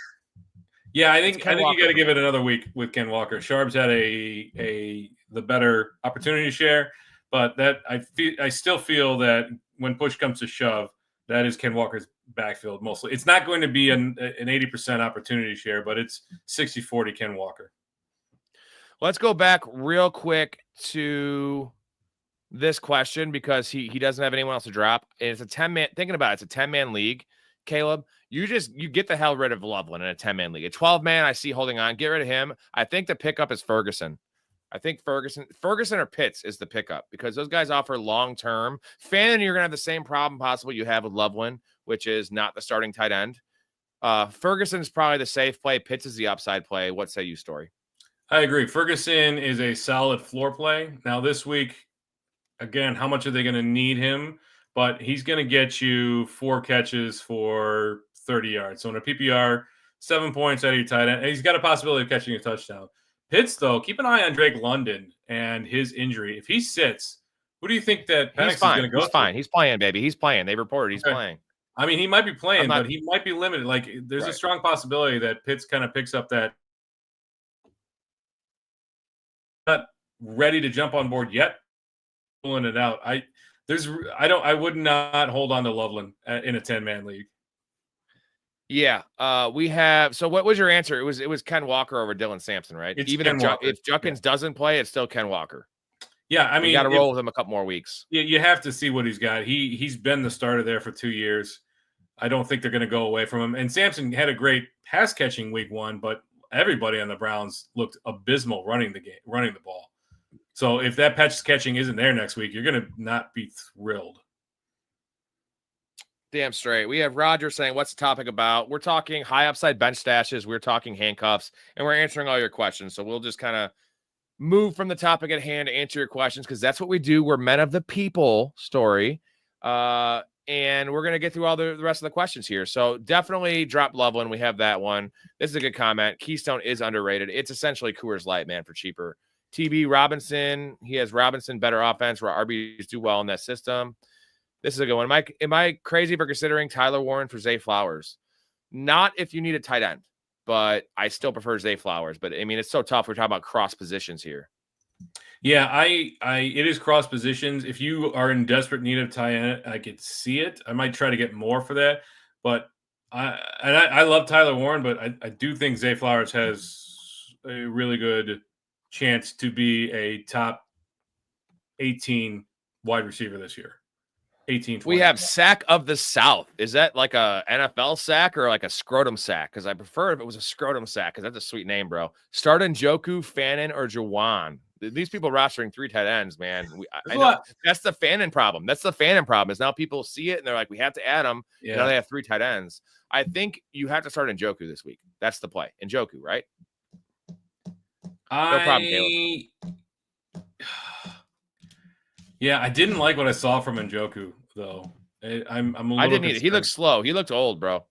Yeah, I think you got to give it another week with Ken Walker. Sharps had the better opportunity share, but that I still feel that when push comes to shove, that is Ken Walker's backfield mostly. It's not going to be an 80% opportunity share, but it's 60-40 Ken Walker. Let's go back real quick to this question because he doesn't have anyone else to drop. And it's a 10-man. Thinking about it, it's a 10-man league. Caleb, you get the hell rid of Loveland in a 10-man league. A 12-man, I see holding on. Get rid of him. I think the pickup is Ferguson. I think Ferguson or Pitts is the pickup because those guys offer long-term. Fannin, you're going to have the same problem possible you have with Loveland, which is not the starting tight end. Ferguson is probably the safe play. Pitts is the upside play. What say you, Story? I agree. Ferguson is a solid floor play. Now this week, again, how much are they going to need him? But he's going to get you 4 catches for 30 yards. So in a PPR, 7 points out of your tight end. And he's got a possibility of catching a touchdown. Pitts, though, keep an eye on Drake London and his injury. If he sits, who do you think that Penix is going to go? He's fine. He's playing, baby. He's playing. They reported he's playing. I mean, he might be playing, but he might be limited. Like, there's a strong possibility that Pitts kind of picks up that. Not ready to jump on board yet. Pulling it out. I would not hold on to Loveland in a 10-man league. Yeah, we have. So, what was your answer? It was Ken Walker over Dylan Sampson, right? Even if Judkins doesn't play, it's still Ken Walker. Yeah, I mean, you got to roll with him a couple more weeks. Yeah, you have to see what he's got. He's been the starter there for 2 years. I don't think they're going to go away from him. And Samson had a great pass catching week 1, but everybody on the Browns looked abysmal running the ball. So if that pass catching isn't there next week, you're going to not be thrilled. Damn straight. We have Roger saying, what's the topic about? We're talking high upside bench stashes. We're talking handcuffs, and we're answering all your questions. So we'll just kind of move from the topic at hand to answer your questions, because that's what we do. We're men of the people story. And we're going to get through all the rest of the questions here. So definitely drop Loveland. We have that one. This is a good comment. Keystone is underrated. It's essentially Coors Light, man, for cheaper. TB Robinson. He has Robinson, better offense, where RBs do well in that system. This is a good one. Am I crazy for considering Tyler Warren for Zay Flowers? Not if you need a tight end, but I still prefer Zay Flowers. But I mean, it's so tough. We're talking about cross positions here. Yeah, it is cross positions. If you are in desperate need of tight end, I could see it. I might try to get more for that, but I love Tyler Warren, but I do think Zay Flowers has a really good chance to be a top 18 wide receiver this year. 18. 20. We have sack of the South. Is that like a NFL sack or like a scrotum sack? Because I prefer if it was a scrotum sack, because that's a sweet name, bro. Start Njoku, Fannin, or Jawan. These people rostering 3 tight ends, man. I know that's the Fannin problem. That's the Fannin problem. Is now people see it and they're like, we have to add them. Yeah. Now they have 3 tight ends. I think you have to start Njoku this week. That's the play. Njoku, right? No problem, Caleb. Yeah, I didn't like what I saw from Njoku, though. I'm a little I didn't either. He looked slow. He looked old, bro.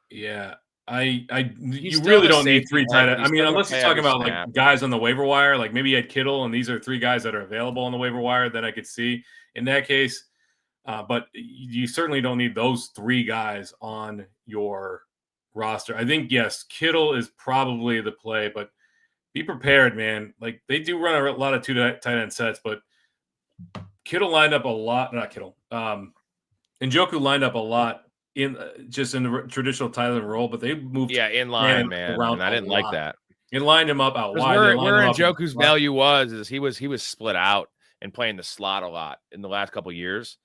Yeah. You really don't need 3 tight ends. I mean, unless you're talking about like guys on the waiver wire, like maybe you had Kittle and these are 3 guys that are available on the waiver wire, then I could see in that case. But you certainly don't need those 3 guys on your roster. I think, yes, Kittle is probably the play, but be prepared, man. Like they do run a lot of 2 tight end sets, but Kittle lined up a lot. Not Kittle. Njoku lined up a lot in just in the traditional tight end role, but they moved in line, man. And I didn't like that. It lined him up out wide. Where Njoku's value is he was split out and playing the slot a lot in the last couple of years,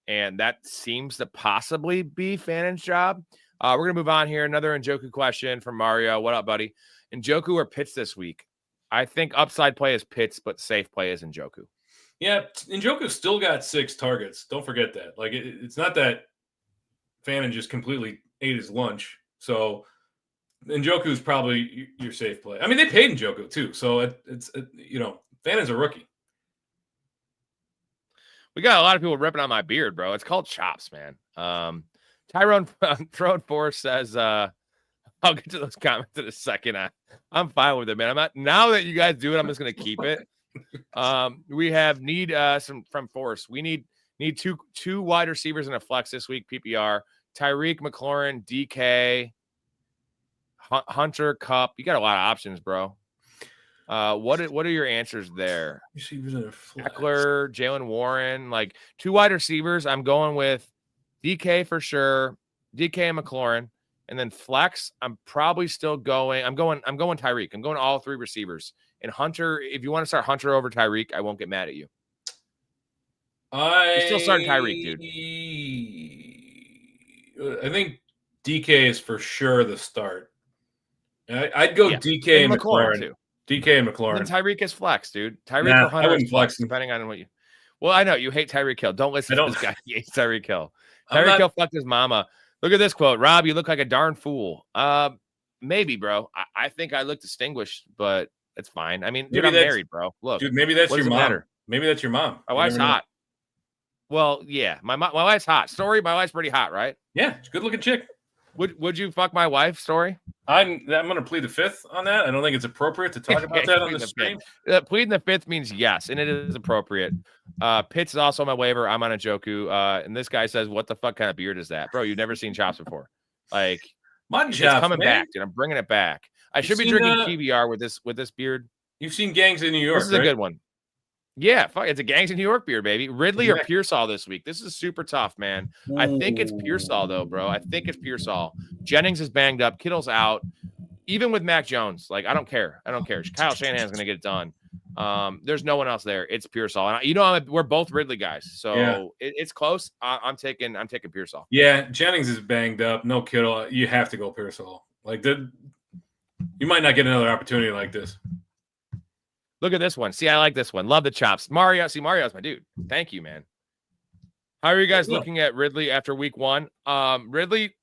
and that seems to possibly be Fannin's job. We're gonna move on here. Another Njoku question from Mario. What up, buddy? Njoku or Pitts this week? I think upside play is Pitts, but safe play is Njoku. Yeah, Njoku still got 6 targets. Don't forget that. Like it's not that Fannin just completely ate his lunch. So Njoku is probably your safe play. I mean, they paid Njoku too. So it's Fannin's a rookie. We got a lot of people ripping on my beard, bro. It's called chops, man. Tyrone Force says, I'll get to those comments in a second. I'm fine with it, man. I'm not, now that you guys do it, I'm just gonna keep it. We need some from Force. We need two wide receivers in a flex this week. PPR. Tyreek, McLaurin, DK, Hunter, Cup. You got a lot of options, bro. What are your answers there? Receivers in a flex. Eckler, Jalen Warren, like 2 wide receivers. I'm going with DK for sure. DK and McLaurin. And then flex, I'm probably still going. I'm going Tyreek. I'm going all 3 receivers. And Hunter, if you want to start Hunter over Tyreek, I won't get mad at you. You're still starting Tyreek, dude. I think DK is for sure the start. I'd go DK and McLaurin too. DK and McLaurin. And Tyreek is flex, dude. Tyreek or Hunter is flex, depending on what you. Well, I know you hate Tyreek Hill. Don't listen to this guy. He hates Tyreek Hill. Tyreek Hill fucked his mama. Look at this quote. Rob, you look like a darn fool. Maybe, bro. I think I look distinguished, but it's fine. I mean, dude, I'm married, bro. Look, dude, maybe that's your mom. Matter? Maybe that's your mom. My wife's hot. Well, yeah, my wife's hot. Story, my wife's pretty hot, right? Yeah, it's a good looking chick. Would you fuck my wife, Story? I'm going to plead the 5th on that. I don't think it's appropriate to talk about that on the stream. Pleading the 5th means yes, and it is appropriate. Pitts is also on my waiver. I'm on Njoku. And this guy says, what the fuck kind of beard is that? Bro, you've never seen chops before. Like, it's coming back, dude. I'm bringing it back. I should be drinking PBR with this beard. You've seen Gangs in New York, This is a good one. Yeah, fuck, it's a Gangs in New York beer, baby. Ridley or Pearsall this week. This is super tough, man. I think it's Pearsall, though, bro. I think it's Pearsall. Jennings is banged up. Kittle's out. Even with Mac Jones, like, I don't care. Kyle Shanahan's going to get it done. There's no one else there. It's Pearsall. And we're both Ridley guys, so it's close. I'm taking Pearsall. Yeah, Jennings is banged up. No Kittle. You have to go Pearsall. Like, you might not get another opportunity like this. Look at this one. See, I like this one. Love the chops. Mario's my dude. Thank you, man. How are you guys looking at Ridley after week 1? Ridley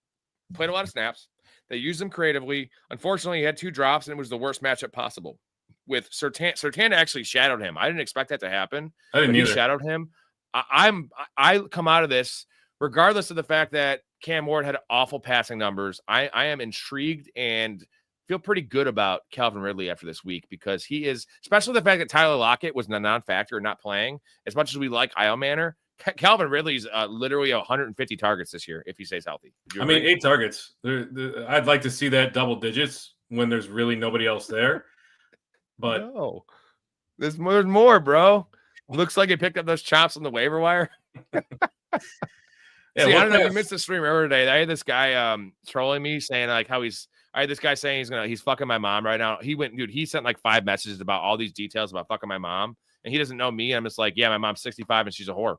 played a lot of snaps. They used him creatively. Unfortunately, he had 2 drops, and it was the worst matchup possible. with Surtain. Surtain actually shadowed him. I didn't expect that to happen. I didn't either. He shadowed him. I come out of this, regardless of the fact that Cam Ward had awful passing numbers. I am intrigued and feel pretty good about Calvin Ridley after this week because he is, especially the fact that Tyler Lockett was a non-factor, not playing. As much as we like Io Manor, Calvin Ridley's literally 150 targets this year if he stays healthy. I mean, 8 targets. I'd like to see that double digits when there's really nobody else there. But no, there's more, bro. Looks like he picked up those chops on the waiver wire. See, I don't know if you missed the stream earlier today. I had this guy trolling me saying like how I had this guy saying he's fucking my mom right now. He sent like 5 messages about all these details about fucking my mom, and he doesn't know me. I'm just like, yeah, my mom's 65 and she's a whore.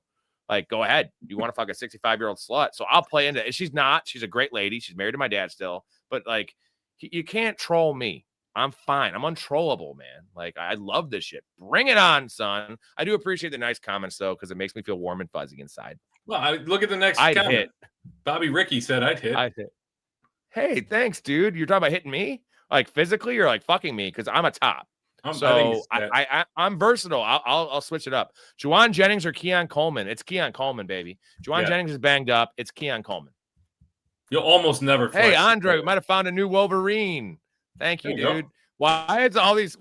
Like, go ahead. You want to fuck a 65-year-old slut? So I'll play into it. She's not. She's a great lady. She's married to my dad still. But like, you can't troll me. I'm fine. I'm untrollable, man. Like, I love this shit. Bring it on, son. I do appreciate the nice comments though, because it makes me feel warm and fuzzy inside. Well, look at the next comment. Hit. Bobby Ricky said I'd hit. Hey, thanks, dude. You're talking about hitting me? Like physically or like fucking me? Because I'm a top. I'm versatile. I'll switch it up. Juwan Jennings or Keon Coleman? It's Keon Coleman, baby. Juwan Jennings is banged up. It's Keon Coleman. You'll almost never flex. Hey, Andre, we might have found a new Wolverine. Thank you, dude. Why is all these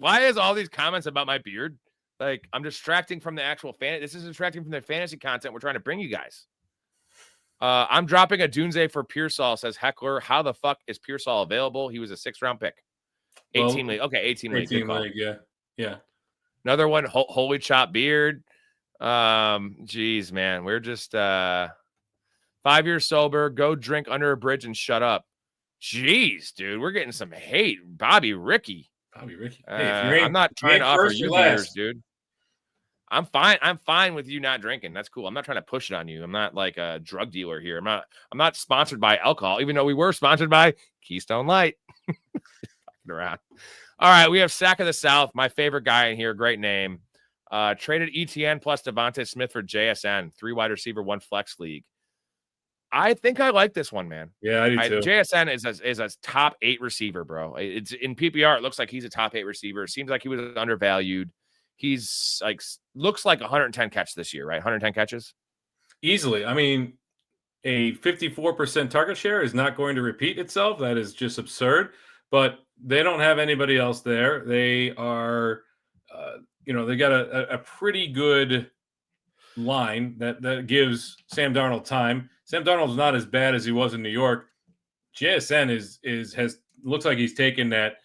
comments about my beard? Like, I'm distracting from the actual fan. This is distracting from the fantasy content we're trying to bring you guys. I'm dropping a Dunze for Pearsall, says Heckler. How the fuck is Pearsall available? He was a 6th-round pick. 18 league. Okay, 18 league. 18 league, yeah. Another one, Holy Chop Beard. Geez, man. We're just 5 years sober. Go drink under a bridge and shut up. Jeez, dude. We're getting some hate. Bobby Ricky. Hey, I'm not trying to offer you beers, dude. I'm fine with you not drinking. That's cool. I'm not trying to push it on you. I'm not like a drug dealer here. I'm not sponsored by alcohol, even though we were sponsored by Keystone Light. Fucking around. All right, we have Sack of the South, my favorite guy in here. Great name. Traded ETN plus Javonte Smith for JSN, 3 wide receiver, 1 flex league. I think I like this one, man. Yeah, I do too. JSN is a top 8 receiver, bro. It's in PPR. It looks like he's a top 8 receiver. It seems like he was undervalued. He's like looks like 110 catches this year, right? 110 catches easily. I mean, a 54% target share is not going to repeat itself. That is just absurd. But they don't have anybody else there. They are, they got a pretty good line that gives Sam Darnold time. Sam Darnold's not as bad as he was in New York. JSN looks like he's taken that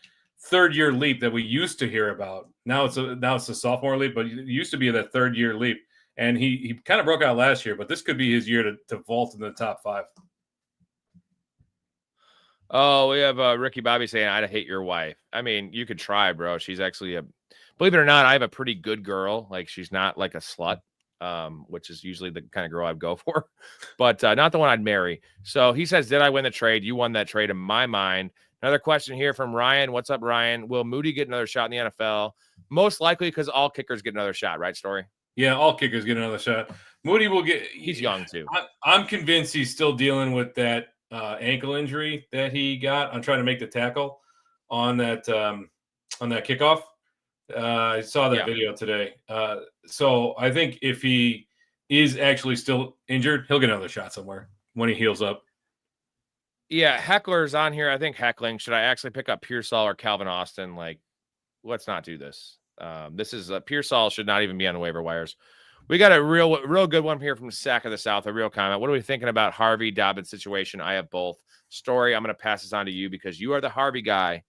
3rd-year leap that we used to hear about. Now it's a sophomore leap, but it used to be that 3rd-year leap. And he kind of broke out last year, but this could be his year to vault in the top 5. Oh, we have Ricky Bobby saying, I'd hate your wife. I mean, you could try, bro. She's actually believe it or not, I have a pretty good girl. Like, she's not like a slut, which is usually the kind of girl I'd go for, but not the one I'd marry. So he says, did I win the trade? You won that trade in my mind. Another question here from Ryan. What's up, Ryan? Will Moody get another shot in the NFL? Most likely because all kickers get another shot, right, Story? Yeah, all kickers get another shot. Moody will get – he's young too. I'm convinced he's still dealing with that ankle injury that he got on trying to make the tackle on that kickoff. I saw that video today. So I think if he is actually still injured, he'll get another shot somewhere when he heals up. Yeah, Heckler's on here. I think heckling. Should I actually pick up Pearsall or Calvin Austin? Like, let's not do this. This is Pearsall should not even be on the waiver wires. We got a real good one here from Sack of the South, a real comment. What are we thinking about Harvey Dobbins situation? I have both. Story, I'm going to pass this on to you because you are the Harvey guy.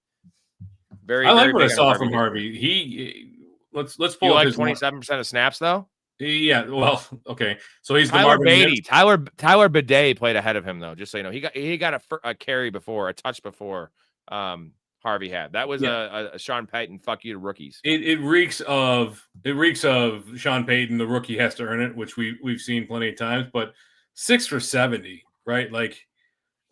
I like what I saw from Harvey. Let's pull. You like 27% of snaps though? Yeah. Well, okay. So he's Tyler Beatty. Tyler Boutte played ahead of him though. Just so you know, he got a carry before, a touch before Harvey had. That was a Sean Payton fuck you to rookies. It reeks of Sean Payton. The rookie has to earn it, which we've seen plenty of times. But 6 for 70, right? Like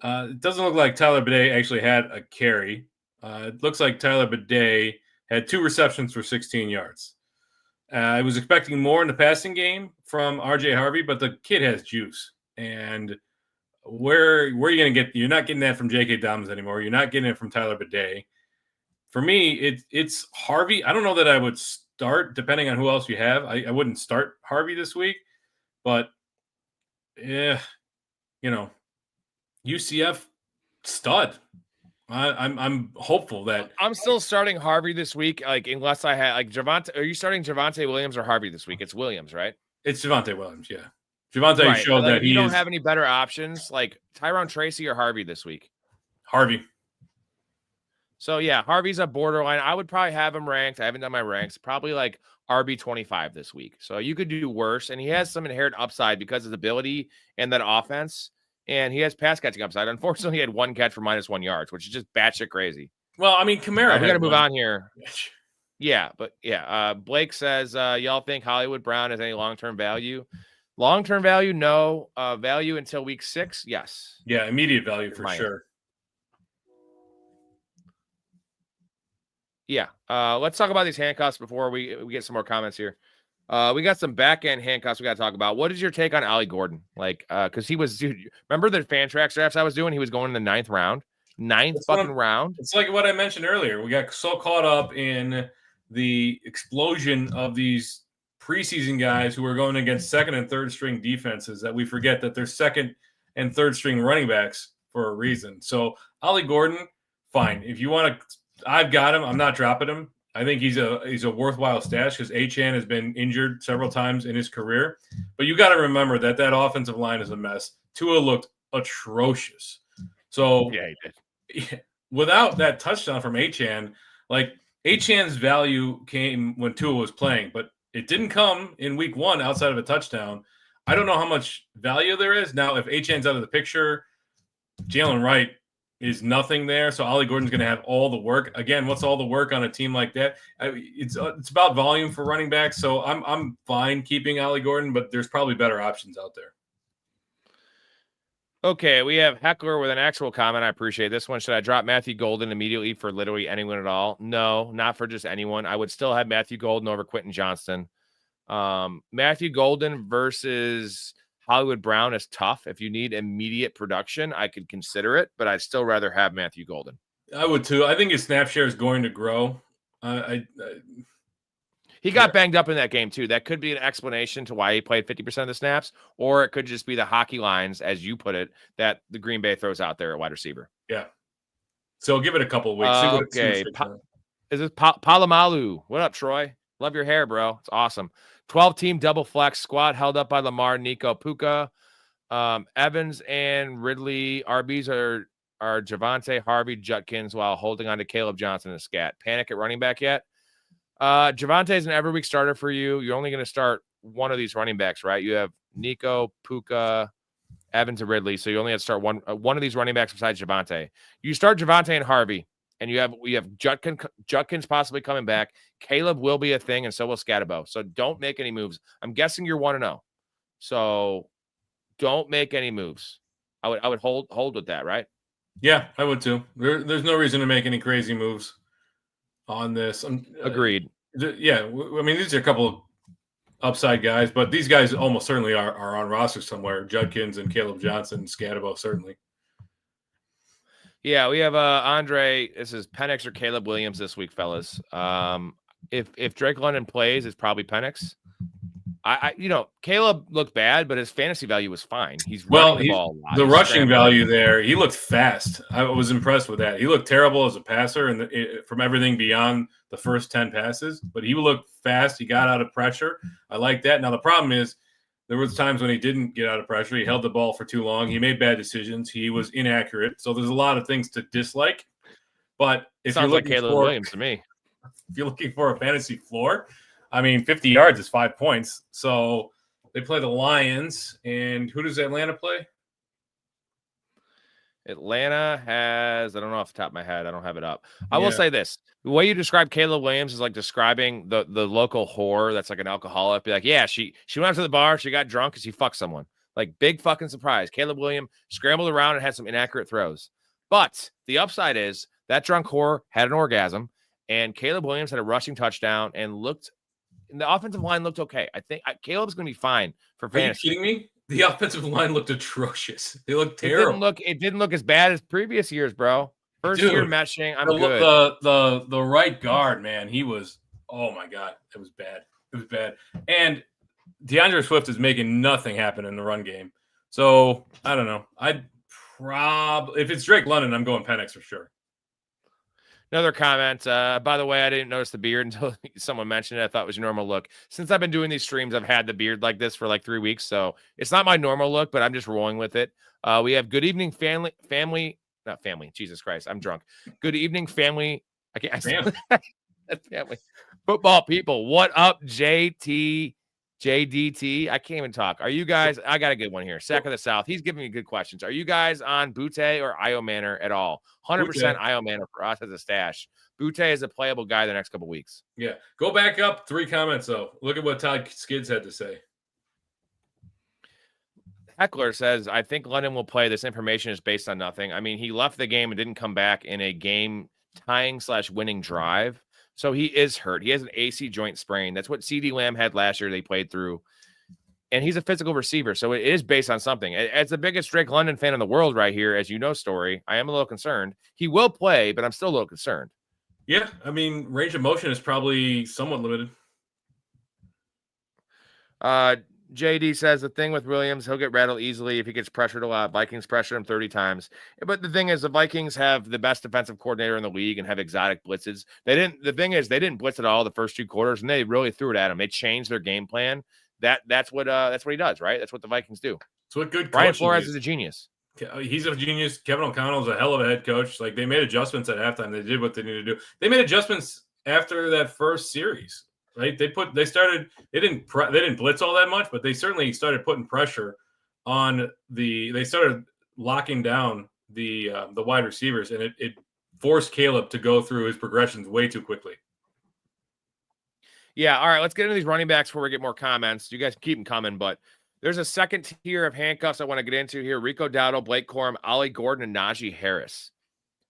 it doesn't look like Tyler Boutte actually had a carry. It looks like Tyler Boutte had 2 receptions for 16 yards. I was expecting more in the passing game from RJ Harvey, but the kid has juice. And where are you going to get? You're not getting that from J.K. Dobbins anymore. You're not getting it from Tyler Boutte. For me, it's Harvey. I don't know that I would start, depending on who else you have. I wouldn't start Harvey this week, but yeah, UCF stud. I'm hopeful that I'm still starting Harvey this week, like unless I had like Javonte. Are you starting Javonte Williams or Harvey this week? It's Williams, right? it's Javonte Williams. Yeah, Javonte Right. showed Like, that if you he don't is have any better options, like Tyrone Tracy or Harvey this week. Harvey. So yeah, Harvey's a borderline. I would probably have him ranked. I haven't done my ranks. Probably like RB 25 this week. So you could do worse, and he has some inherent upside because of his ability and that offense. And he has pass catching upside. Unfortunately, he had one catch for -1 yards, which is just batshit crazy. Well, I mean, Kamara. We got to move on here. Yeah, but yeah. Blake says, y'all think Hollywood Brown has any long-term value? Long-term value, no. Value until week 6, yes. Yeah, immediate value for sure. Yeah. Let's talk about these handcuffs before we get some more comments here. We got some back-end handcuffs we got to talk about. What is your take on Ollie Gordon? Like, because he was, dude, remember the Fantrax drafts I was doing? He was going in the 9th round. Round. It's like what I mentioned earlier. We got so caught up in the explosion of these preseason guys who are going against second and third string defenses that we forget that they're second and third string running backs for a reason. So Ollie Gordon, fine. If you want to, I've got him. I'm not dropping him. I think he's a worthwhile stash because Achan has been injured several times in his career. But you got to remember that offensive line is a mess. Tua looked atrocious. So yeah, he did. Without that touchdown from Achan, like Achan's value came when Tua was playing, but it didn't come in week 1 outside of a touchdown. I don't know how much value there is. Now, if Achan's out of the picture, Jalen Wright is nothing there. So Ollie Gordon's going to have all the work. Again, what's all the work on a team like that? It's about volume for running backs. So I'm fine keeping Ollie Gordon, but there's probably better options out there. Okay, we have Heckler with an actual comment. I appreciate this one. Should I drop Matthew Golden immediately for literally anyone at all? No, not for just anyone. I would still have Matthew Golden over Quentin Johnston. Matthew Golden versus Hollywood Brown is tough. If you need immediate production, I could consider it, but I'd still rather have Matthew Golden. I would too. I think his snap share is going to grow. He got banged up in that game, too. That could be an explanation to why he played 50% of the snaps, or it could just be the hockey lines, as you put it, that the Green Bay throws out there at wide receiver. Yeah. So give it a couple of weeks. Okay. Is this Palomalu? What up, Troy? Love your hair, bro. It's awesome. 12-team double flex squad held up by Lamar, Nico, Puka. Evans and Ridley. RBs are Javonte, Harvey, Judkins, while holding on to Caleb Johnson and Scat. Panic at running back yet? Javonte is an every week starter for you. You're only going to start one of these running backs, right? You have Nico, Puka, Evans, and Ridley. So you only have to start one of these running backs besides Javonte. You start Javonte and Harvey, and we have Judkins possibly coming back. Caleb will be a thing, and so will Scataboo. So don't make any moves. I'm guessing you're 1-0. So don't make any moves. I would hold with that, right? Yeah, I would too. There's no reason to make any crazy moves on this. Agreed. Yeah, I mean, these are a couple of upside guys, but these guys almost certainly are on roster somewhere. Judkins and Caleb Johnson, Scataboo, certainly. Yeah, we have Andre. This is Penix or Caleb Williams this week, fellas. If Drake London plays, it's probably Penix. Caleb looked bad, but his fantasy value was fine. He's running the ball a lot. The rushing value there, he looked fast. I was impressed with that. He looked terrible as a passer and from everything beyond the first 10 passes, but he looked fast. He got out of pressure. I like that. Now, the problem is there was times when he didn't get out of pressure. He held the ball for too long. He made bad decisions. He was inaccurate. So there's a lot of things to dislike. But if you're looking Caleb Williams to me. If you're looking for a fantasy floor, I mean, 50 yards is 5 points. So they play the Lions. And who does Atlanta play? Atlanta has, I don't know off the top of my head. I don't have it up. I will say this. The way you describe Caleb Williams is like describing the local whore that's like an alcoholic. Be like, yeah, she went out to the bar. She got drunk because she fucked someone. Like, big fucking surprise. Caleb Williams scrambled around and had some inaccurate throws. But the upside is that drunk whore had an orgasm, and Caleb Williams had a rushing touchdown and the offensive line looked okay. I think Caleb's going to be fine for fantasy. Are you kidding me? The offensive line looked atrocious. They looked terrible. It didn't look as bad as previous years, bro. First year meshing, I'm good. The right guard, man, he was, oh my God, it was bad. It was bad. And DeAndre Swift is making nothing happen in the run game. So I don't know. If it's Drake London, I'm going Penix for sure. Another comment. By the way, I didn't notice the beard until someone mentioned it. I thought it was your normal look. Since I've been doing these streams, I've had the beard like this for like 3 weeks. So it's not my normal look, but I'm just rolling with it. We have good evening, family. Not family. Jesus Christ. I'm drunk. Good evening, family. I can't. Family. Football people. What up, JT? JDT. I can't even talk. Are you guys? I got a good one here. Sack of the South. He's giving me good questions. Are you guys on Boutte or Io Manor at all? 100% Io Manor for us as a stash. Boutte is a playable guy the next couple weeks. Yeah. Go back up 3 comments, though. Look at what Todd Skids had to say. Heckler says, I think London will play. This information is based on nothing. I mean, he left the game and didn't come back in a game tying/winning drive. So he is hurt. He has an AC joint sprain. That's what CeeDee Lamb had last year. They played through. And he's a physical receiver. So it is based on something. As the biggest Drake London fan in the world right here, as you know, Story, I am a little concerned. He will play, but I'm still a little concerned. Yeah. I mean, range of motion is probably somewhat limited. JD says the thing with Williams, he'll get rattled easily if he gets pressured a lot. Vikings pressure him 30 times. But the thing is, the Vikings have the best defensive coordinator in the league and have exotic blitzes. The thing is, they didn't blitz at all the first 2 quarters, and they really threw it at him. They changed their game plan. That's what he does, right? That's what the Vikings do. That's what good Brian Flores is a genius. He's a genius. Kevin O'Connell's a hell of a head coach. Like, they made adjustments at halftime. They did what they needed to do. They made adjustments after that first series. Right? They didn't blitz all that much, but they certainly started putting pressure on they started locking down the wide receivers, and it forced Caleb to go through his progressions way too quickly. Yeah, all right, let's get into these running backs before we get more comments. You guys can keep them coming, but there's a second tier of handcuffs I want to get into here. Rico Dowdle, Blake Corum, Ollie Gordon, and Najee Harris.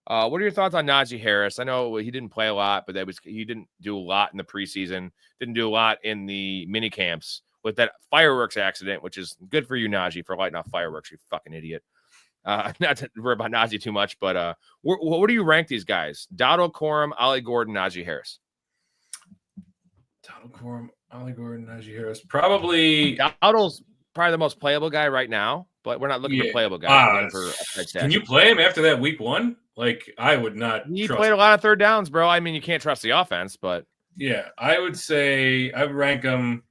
What are your thoughts on Najee Harris? I know he didn't play a lot, but he didn't do a lot in the preseason, didn't do a lot in the mini camps with that fireworks accident, which is good for you, Najee, for lighting off fireworks, you fucking idiot. Not to worry about Najee too much, but what do you rank these guys? Dowdle, Corum, Ollie Gordon, Najee Harris. Dowdle, Corum, Ollie Gordon, Najee Harris. Probably Dowdle's probably the most playable guy right now, but we're not looking for playable guys. Can you play him after that week 1? Like, I would not. He played a lot of third downs, bro. I mean, you can't trust the offense, but yeah, I would say I would rank him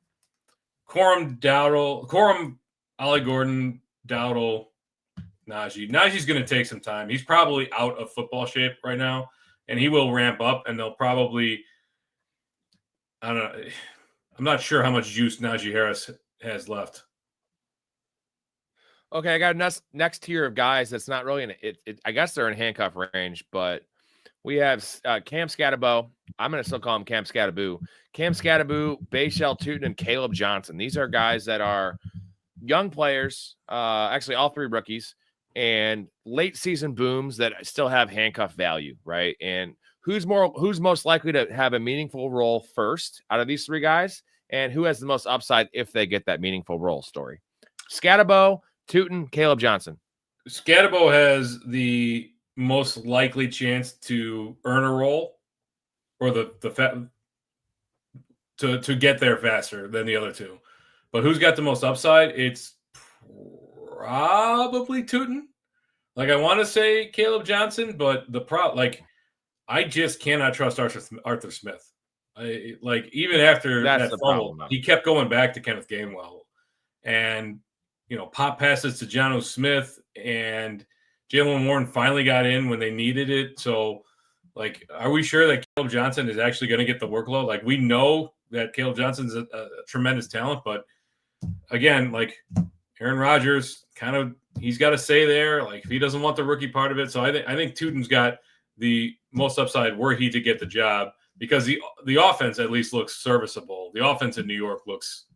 Corum, Ollie Gordon, Dowdle, Najee. Najee's going to take some time. He's probably out of football shape right now, and he will ramp up, and they'll probably, I don't know. I'm not sure how much juice Najee Harris has left. Okay, I got a next tier of guys that's not really I guess they're in handcuff range, but we have Cam Scataboo. I'm going to still call him Cam Scataboo. Cam Scataboo, Bayshell Tootin, and Caleb Johnson. These are guys that are young players, actually all 3 rookies, and late season booms that still have handcuff value, right? And who's most likely to have a meaningful role first out of these 3 guys, and who has the most upside if they get that meaningful role? Story. Scataboo, Tootin, Caleb Johnson. Scataboo has the most likely chance to earn a role, or to get there faster than the other 2. But who's got the most upside? It's probably Tootin. Like, I want to say Caleb Johnson, but I just cannot trust Arthur Smith. Even after that fumble, he kept going back to Kenneth Gainwell, and pop passes to Jonnu Smith, and Jalen Warren finally got in when they needed it. So, are we sure that Caleb Johnson is actually going to get the workload? We know that Caleb Johnson's a tremendous talent, but again, Aaron Rodgers, he's got to say there. If he doesn't want the rookie part of it, so I think Tootin's got the most upside were he to get the job, because the offense at least looks serviceable. The offense in New York looks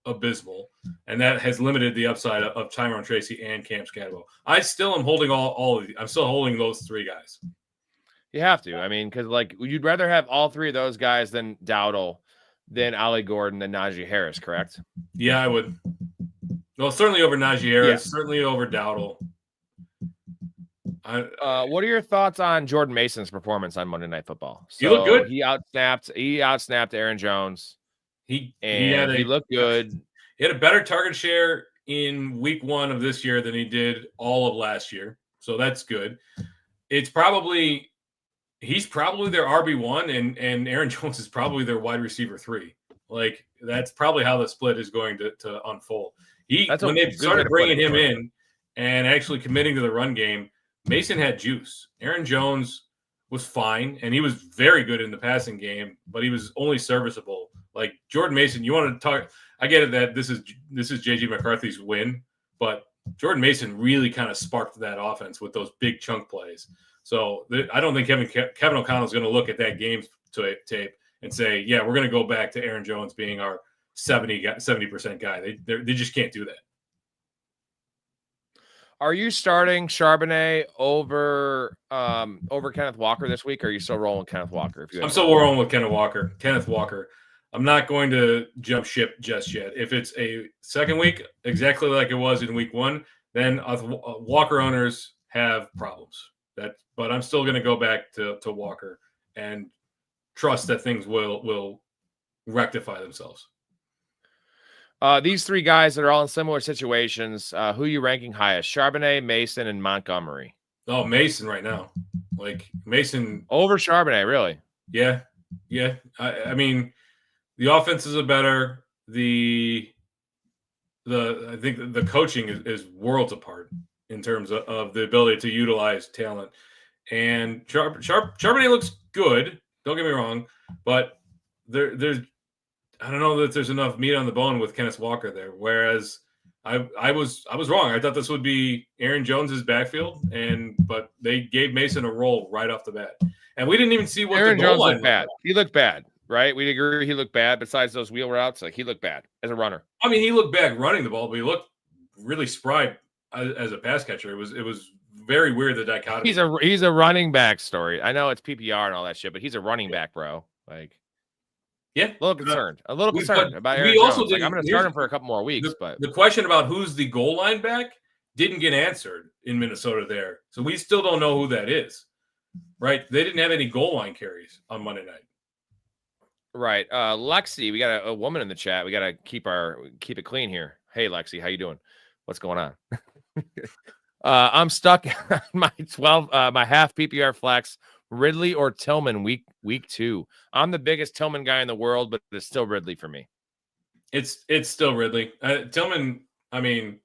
abysmal, and that has limited the upside of Tyrone Tracy and Cam Scataboo. I still am holding all of these. I'm still holding those 3 guys. You have to. I mean, because you'd rather have all 3 of those guys than Dowdle, than Ollie Gordon, than Najee Harris, correct? Yeah, I would. Well, certainly over Najee Harris, certainly over Dowdle. What are your thoughts on Jordan Mason's performance on Monday Night Football? He looked good. He outsnapped Aaron Jones. He looked good. He had a better target share in week 1 of this year than he did all of last year. So that's good. He's probably their RB1 and Aaron Jones is probably their wide receiver 3. Like that's probably how the split is going to unfold. When they started bringing him in and actually committing to the run game, Mason had juice. Aaron Jones was fine, and he was very good in the passing game, but he was only serviceable. Like Jordan Mason, you want to talk? I get it that this is JG McCarthy's win, but Jordan Mason really kind of sparked that offense with those big chunk plays. So I don't think Kevin O'Connell is going to look at that game tape and say, yeah, we're going to go back to Aaron Jones being our 70% guy. They just can't do that. Are you starting Charbonnet over Kenneth Walker this week, or are you still rolling Kenneth Walker? I'm still rolling with Kenneth Walker. I'm not going to jump ship just yet. If it's a second week, exactly like it was in week 1, then Walker owners have problems. But I'm still going to go back to Walker and trust that things will rectify themselves. These 3 guys that are all in similar situations, who are you ranking highest? Charbonnet, Mason, and Montgomery. Oh, Mason right now. Like Mason over Charbonnet, really? Yeah. I mean, the offenses are better. I think the coaching is worlds apart in terms of the ability to utilize talent. And Charbonnet looks good. Don't get me wrong, but there's I don't know that there's enough meat on the bone with Kenneth Walker there. Whereas I was wrong. I thought this would be Aaron Jones's backfield, but they gave Mason a role right off the bat, and we didn't even see what Aaron the goal Jones line looked bad. He looked bad, right? We agree he looked bad. Besides those wheel routes, like he looked bad as a runner. I mean, he looked bad running the ball, but he looked really spry as a pass catcher. It was very weird, the dichotomy. He's a running back story. I know it's PPR and all that shit, but he's a running back, bro. Like, yeah, a little concerned about Aaron Jones. Like, I'm going to start him for a couple more weeks. But the question about who's the goal line back didn't get answered in Minnesota there, so we still don't know who that is. Right? They didn't have any goal line carries on Monday night. Right, Lexi, we got a woman in the chat. We got to keep it clean here. Hey, Lexi, how you doing? What's going on? I'm stuck on my half PPR flex. Ridley or Tillman week 2. I'm the biggest Tillman guy in the world, but it's still Ridley for me. It's still Ridley. Tillman, I mean,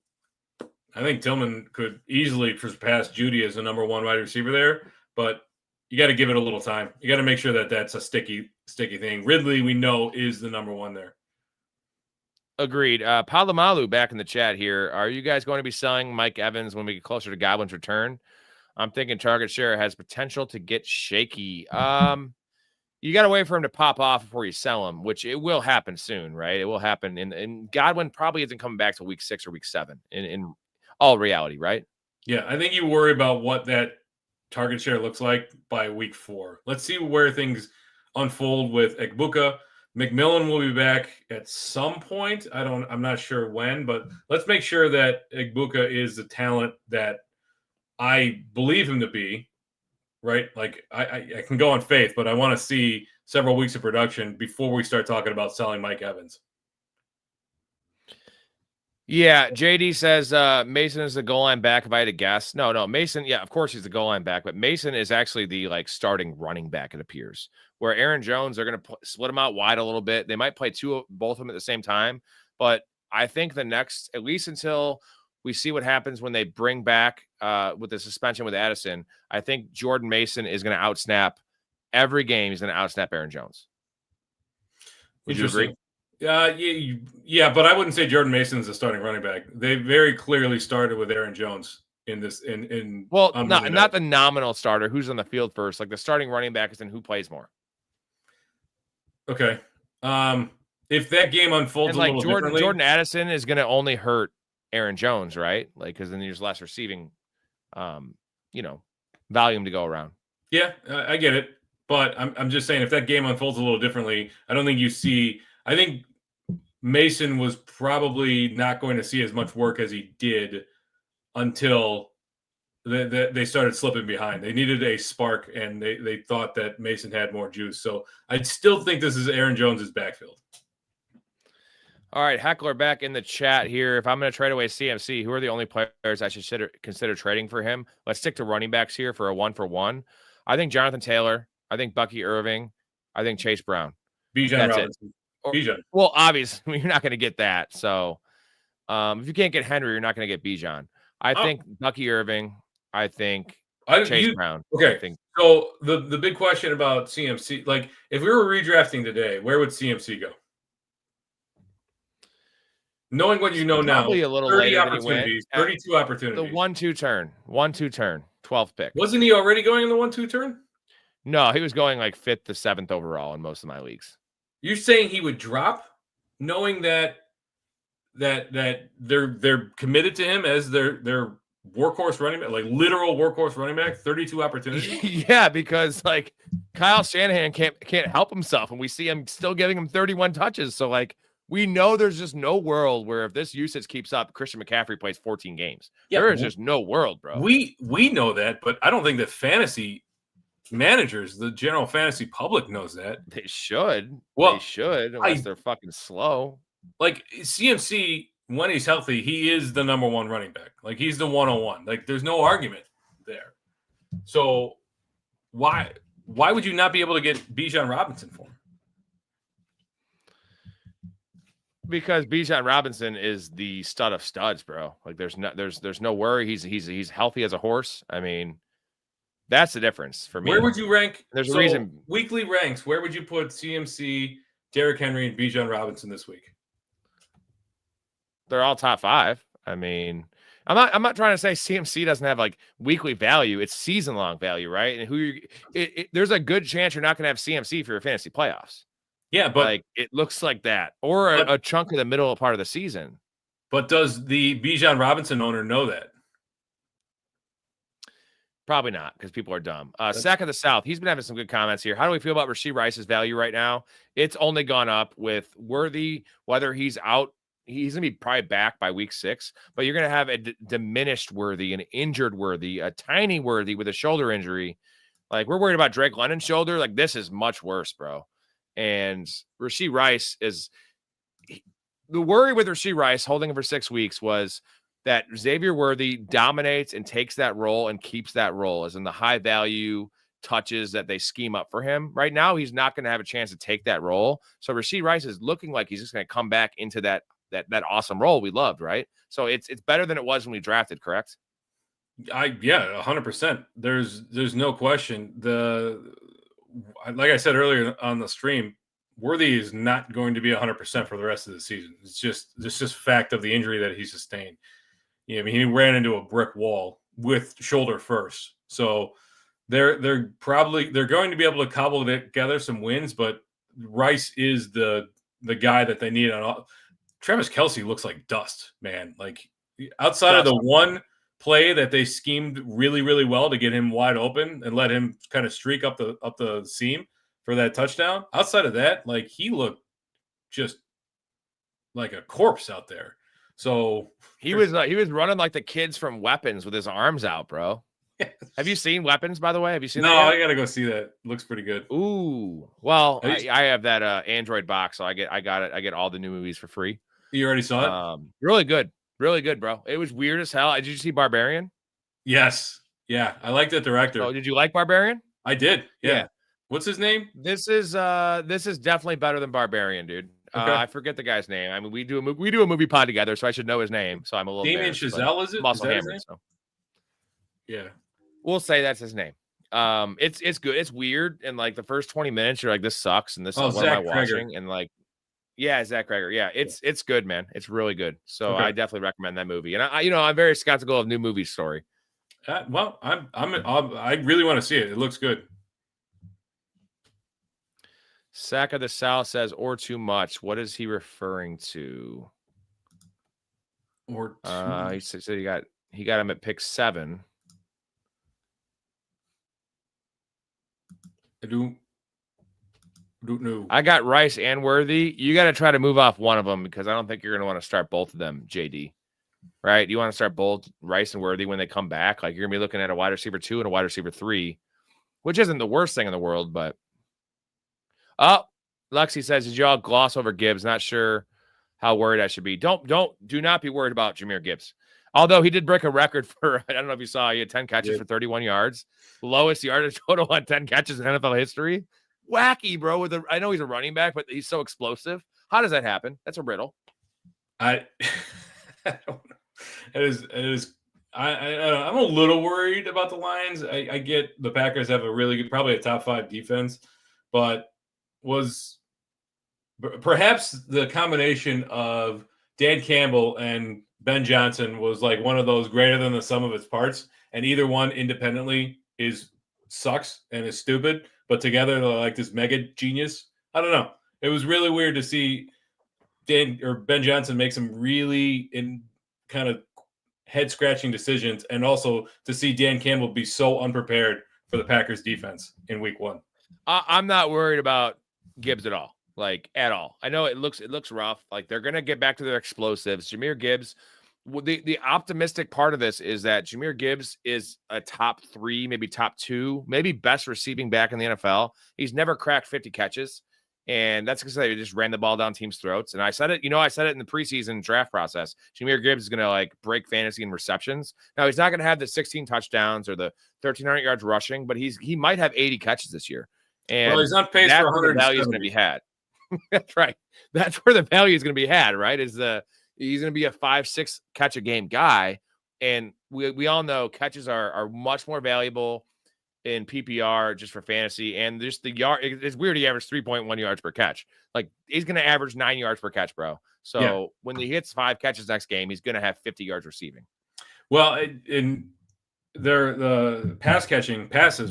I think Tillman could easily surpass Judy as the number 1 wide receiver there, but you got to give it a little time. You got to make sure that that's a sticky thing. Ridley, we know, is the number 1 there. Agreed. Palamalu back in the chat here. Are you guys going to be selling Mike Evans when we get closer to Godwin's return? I'm thinking target share has potential to get shaky. You got to wait for him to pop off before you sell him, which it will happen soon, right? It will happen. And Godwin probably isn't coming back till week 6 or week 7 in all reality, right? Yeah, I think you worry about what that target share looks like by week 4. Let's see where things unfold with Egbuka. McMillan will be back at some point. I'm not sure when, but let's make sure that Egbuka is the talent that I believe him to be, right? Like I can go on faith, but I want to see several weeks of production before we start talking about selling Mike Evans. Yeah, JD says Mason is the goal line back. If I had to guess, no, Mason. Yeah, of course he's the goal line back, but Mason is actually the starting running back. It appears where Aaron Jones, they're going to split him out wide a little bit. They might play both of them at the same time, but I think the next, at least until we see what happens when they bring back with the suspension with Addison, I think Jordan Mason is going to outsnap every game. He's going to outsnap Aaron Jones. Would you agree? Yeah, but I wouldn't say Jordan Mason is a starting running back. They very clearly started with Aaron Jones in this. Not the nominal starter. Who's on the field first? Like the starting running back is in who plays more. Okay. If that game unfolds a little differently, Jordan Addison is going to only hurt Aaron Jones, right? Like because then there's less receiving, volume to go around. Yeah, I get it, but I'm just saying if that game unfolds a little differently, I don't think you see. I think Mason was probably not going to see as much work as he did until they started slipping behind. They needed a spark, and they thought that Mason had more juice. So I still think this is Aaron Jones's backfield. All right, Heckler back in the chat here. If I'm going to trade away CMC, who are the only players I should consider trading for him? Let's stick to running backs here for a 1-for-1. I think Jonathan Taylor. I think Bucky Irving. I think Chase Brown. Bijan Robinson. Bijan. Well, obviously, you're not going to get that. So if you can't get Henry, you're not going to get Bijan. I think Bucky Irving. I think Chase Brown. Okay. So the big question about CMC, like if we were redrafting today, where would CMC go? Knowing what you know now, probably a little later than he went. 32 opportunities. The 1-2 turn. 1-2 turn. 12th pick. Wasn't he already going in the 1-2 turn? No, he was going like 5th to 7th overall in most of my leagues. You're saying he would drop, knowing that they're committed to him as their workhorse running back, like literal workhorse running back, 32 opportunities? Yeah, because like Kyle Shanahan can't help himself, and we see him still giving him 31 touches. So like we know there's just no world where if this usage keeps up, Christian McCaffrey plays 14 games. Yeah, there is just no world, bro. We know that, but I don't think that fantasy managers, the general fantasy public knows that. They should. Well, they should, unless they're fucking slow. Like CMC, when he's healthy, he is the number one running back. Like he's the 101. Like there's no argument there. So why would you not be able to get Bijan Robinson for him? Because Bijan Robinson is the stud of studs, bro. Like there's no worry. He's healthy as a horse. I mean, that's the difference for me. Where would you rank? There's a reason. Weekly ranks. Where would you put CMC, Derrick Henry, and Bijan Robinson this week? They're all top 5. I mean, I'm not trying to say CMC doesn't have like weekly value. It's season long value, right? And there's a good chance you're not going to have CMC for your fantasy playoffs. Yeah, but like it looks like that, or a chunk of the middle part of the season. But does the Bijan Robinson owner know that? Probably not, because people are dumb. Sack of the South, he's been having some good comments here. How do we feel about Rasheed Rice's value right now? It's only gone up with Worthy, whether he's out. He's going to be probably back by week 6, but you're going to have a diminished Worthy, an injured Worthy, a tiny Worthy with a shoulder injury. Like, we're worried about Drake London's shoulder. Like, this is much worse, bro. And Rasheed Rice the worry with Rasheed Rice holding him for 6 weeks was that Xavier Worthy dominates and takes that role and keeps that role as in the high value touches that they scheme up for him. Right now, he's not going to have a chance to take that role. So Rasheed Rice is looking like he's just going to come back into that awesome role we loved, right? So it's better than it was when we drafted, correct? Yeah, 100%. There's no question. Like I said earlier on the stream, Worthy is not going to be 100% for the rest of the season. It's just fact of the injury that he sustained. I mean, he ran into a brick wall with shoulder first. So they're going to be able to cobble together some wins, but Rice is the guy that they need on. Travis Kelce looks like dust, man. Like outside of the one play that they schemed really, really well to get him wide open and let him kind of streak up the seam for that touchdown. Outside of that, like he looked just like a corpse out there. So he was running like the kids from Weapons with his arms out, bro. Yes. Have you seen Weapons, by the way? Have you seen that? No, I gotta go see that. Looks pretty good. Ooh. Well, I have that Android box, so I get all the new movies for free. You already saw it? Really good. Really good, bro. It was weird as hell. Did you see Barbarian? Yes. Yeah. I like that director. Oh, did you like Barbarian? I did. Yeah. What's his name? This is definitely better than Barbarian, dude. Okay. I forget the guy's name. I mean, we do a movie pod together, so I should know his name. So I'm a little Damien Chazelle, is it? Muscle hammered. So. Yeah. We'll say that's his name. It's good. It's weird. And like the first 20 minutes, you're like, this sucks. And this is what am I watching? And like, yeah, Zach Kreger. Yeah, it's good, man. It's really good. So I definitely recommend that movie. And I'm very skeptical of new movie story. Well, I really want to see it. It looks good. Sack of the South says, or too much. What is he referring to? Or he said he got him at pick 7. I don't know. I got Rice and Worthy. You got to try to move off one of them because I don't think you're going to want to start both of them, JD. right? You want to start both Rice and Worthy when they come back. Like, you're going to be looking at a wide receiver 2 and a wide receiver 3, which isn't the worst thing in the world, but Lexi says, did y'all gloss over Gibbs? Not sure how worried I should be. Do not be worried about Jahmyr Gibbs. Although he did break a record for, I don't know if you saw, he had 10 catches for 31 yards. Lowest yardage total on 10 catches in NFL history. Wacky, bro. I know he's a running back, but he's so explosive. How does that happen? That's a riddle. I don't know. It is. I'm a little worried about the Lions. I get the Packers have a really good, probably a top 5 defense, but was perhaps the combination of Dan Campbell and Ben Johnson was like one of those greater than the sum of its parts, and either one independently sucks and is stupid, but together they're like this mega genius. I don't know. It was really weird to see Ben Johnson make some really kind of head-scratching decisions, and also to see Dan Campbell be so unprepared for the Packers defense in week 1. I'm not worried about Gibbs at all. Like, at all. I know it looks rough. Like, they're going to get back to their explosives. Jahmyr Gibbs, the optimistic part of this is that Jahmyr Gibbs is a top 3, maybe top 2, maybe best receiving back in the NFL. He's never cracked 50 catches. And that's because they just ran the ball down teams' throats. And I said it in the preseason draft process. Jahmyr Gibbs is going to like break fantasy in receptions. Now, he's not going to have the 16 touchdowns or the 1,300 yards rushing, but he might have 80 catches this year. And he's on pace for 100. The value is going to be had. That's right. That's where the value is going to be had, right? He's going to be a 5-6 catch a game guy. And we all know catches are much more valuable in PPR just for fantasy. And just the yard, it's weird. He averaged 3.1 yards per catch. Like, he's going to average 9 yards per catch, bro. So when he hits 5 catches next game, he's going to have 50 yards receiving. Well, the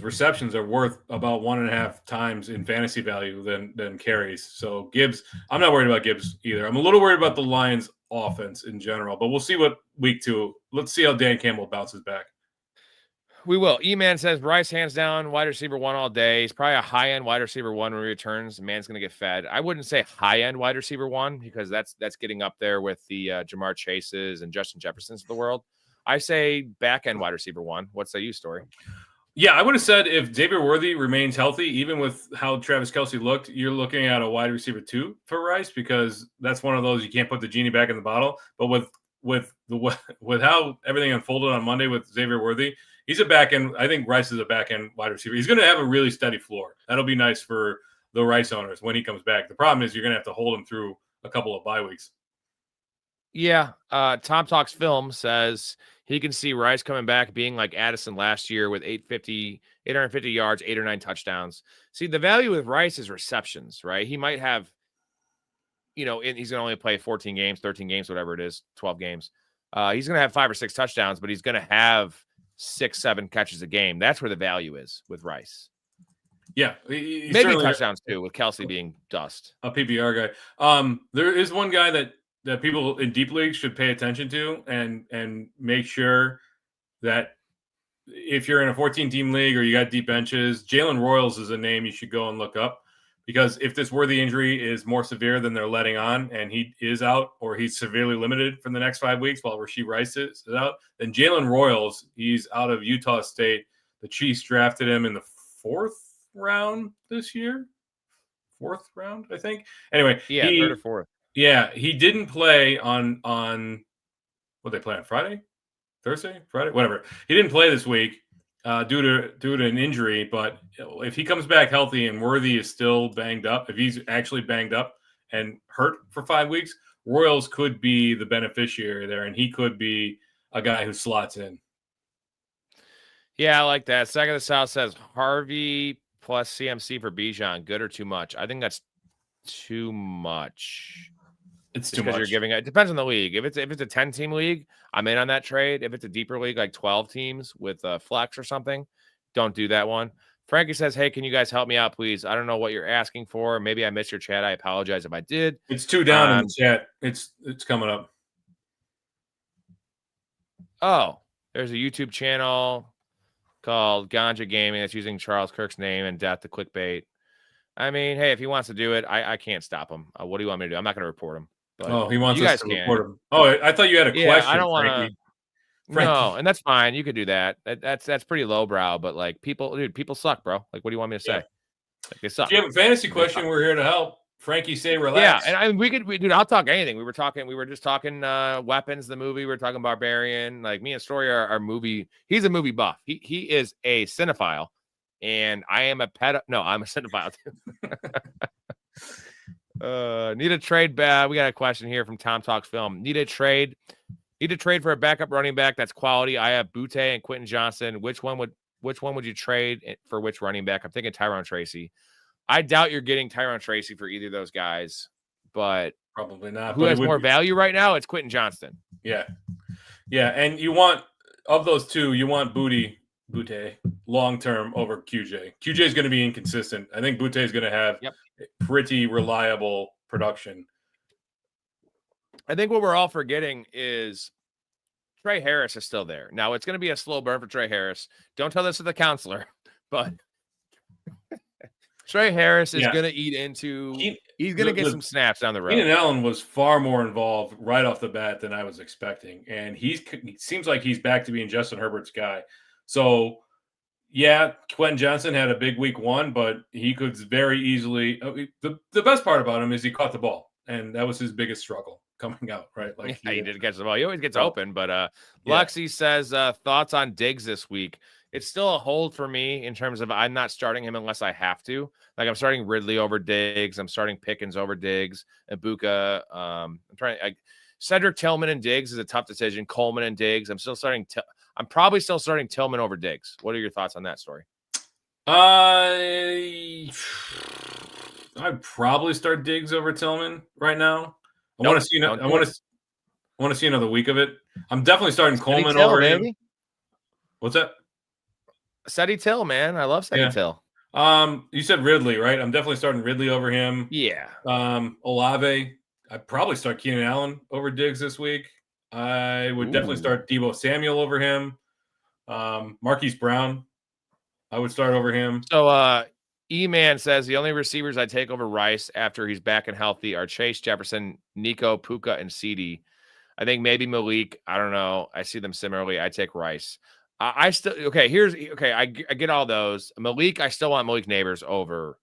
receptions are worth about 1.5 times in fantasy value than carries. So Gibbs, I'm not worried about Gibbs either. I'm a little worried about the Lions offense in general, but we'll see what week 2. Let's see how Dan Campbell bounces back. We will. E-Man says Rice hands down wide receiver 1 all day. He's probably a high-end wide receiver 1 when he returns. The man's going to get fed. I wouldn't say high-end wide receiver 1 because that's getting up there with the Jamar Chases and Justin Jeffersons of the world. I say back-end wide receiver 1. What's the story? Yeah, I would have said if Xavier Worthy remains healthy, even with how Travis Kelce looked, you're looking at a wide receiver 2 for Rice, because that's one of those you can't put the genie back in the bottle. But with how everything unfolded on Monday with Xavier Worthy, he's a back end. I think Rice is a back end wide receiver. He's going to have a really steady floor. That'll be nice for the Rice owners when he comes back. The problem is you're going to have to hold him through a couple of bye weeks. Yeah. Tom Talks Film says he can see Rice coming back being like Addison last year with 850 yards, 8 or 9 touchdowns. See, the value with Rice is receptions, right? He might have, he's going to only play 14 games, 13 games, whatever it is, 12 games. He's going to have 5 or 6 touchdowns, but he's going to have 6-7 catches a game. That's where the value is with Rice. Yeah. Maybe touchdowns too, with Kelce being dust. A PPR guy. There is one guy that people in deep leagues should pay attention to and make sure that if you're in a 14-team league or you got deep benches, Jalen Royals is a name you should go and look up, because if this Worthy injury is more severe than they're letting on and he is out or he's severely limited for the next 5 weeks while Rasheed Rice is out, then Jalen Royals, he's out of Utah State. The Chiefs drafted him in the 4th round this year. 4th round, I think. Anyway. Yeah, 3rd or 4th. Yeah, he didn't play on what they play on Friday, Thursday, Friday, whatever. He didn't play this week due to an injury. But if he comes back healthy and Worthy is still banged up, if he's actually banged up and hurt for 5 weeks, Royals could be the beneficiary there, and he could be a guy who slots in. Yeah, I like that. Second of the South says Harvey plus CMC for Bijan. Good or too much? I think that's too much. It's too much. You're giving it depends on the league. If it's a 10-team league, I'm in on that trade. If it's a deeper league, like 12 teams with flex or something, don't do that one. Frankie says, hey, can you guys help me out, please? I don't know what you're asking for. Maybe I missed your chat. I apologize if I did. It's 2 down in the chat. It's coming up. Oh, there's a YouTube channel called Ganja Gaming that's using Charles Kirk's name and death to clickbait. I mean, hey, if he wants to do it, I can't stop him. What do you want me to do? I'm not going to report him. But he wants you us guys to can. report him. Oh, I thought you had a question. I don't want to. No, and that's fine. You could do that. That's pretty lowbrow, but like people suck, bro. Like, what do you want me to say? Like, they suck. If you have a fantasy question, we're here to help. Frankie, say relax. Yeah, and dude, I'll talk anything. We were just talking Weapons, the movie. We were talking Barbarian. Like, me and Story are movie. He's a movie buff. He is a cinephile, and I am I'm a cinephile too. Need a trade. We got a question here from Tom Talks Film. Need a trade for a backup running back that's quality. I have Boutte and Quentin Johnson. Which one would you trade for which running back? I'm thinking Tyrone Tracy. I doubt you're getting Tyrone Tracy for either of those guys, but probably not. Who has more value right now? It's Quentin Johnston. Yeah. And you want, of those two, you want Boutte long-term over QJ. QJ is going to be inconsistent. I think Boutte is going to have pretty reliable production. I think what we're all forgetting is Trey Harris is still there. Now, it's going to be a slow burn for Trey Harris. Don't tell this to the counselor, but Trey Harris is going to eat into he's going to get some snaps down the road. Keenan Allen was far more involved right off the bat than I was expecting, and he seems like he's back to being Justin Herbert's guy. So, Quentin Johnson had a big week 1, but he could very easily the best part about him is he caught the ball, and that was his biggest struggle coming out, right? Like he did catch the ball. He always gets open, but Lexi says thoughts on Diggs this week. It's still a hold for me in terms of I'm not starting him unless I have to. Like, I'm starting Ridley over Diggs. I'm starting Pickens over Diggs and Ibuka. Cedric Tillman and Diggs is a tough decision. Coleman and Diggs. I'm probably still starting Tillman over Diggs. What are your thoughts on that story? I'd probably start Diggs over Tillman right now. I want to see another week of it. I'm definitely starting Coleman over him. What's that? Seti Till, man. I love Seti Till. You said Ridley, right? I'm definitely starting Ridley over him. Yeah. Olave. I'd probably start Keenan Allen over Diggs this week. I would definitely start Deebo Samuel over him. Marquise Brown, I would start over him. So E-Man says the only receivers I take over Rice after he's back and healthy are Chase, Jefferson, Nico, Puka, and CD. I think maybe Malik. I don't know. I see them similarly. I take Rice. I get all those. Malik, I still want Malik Neighbors over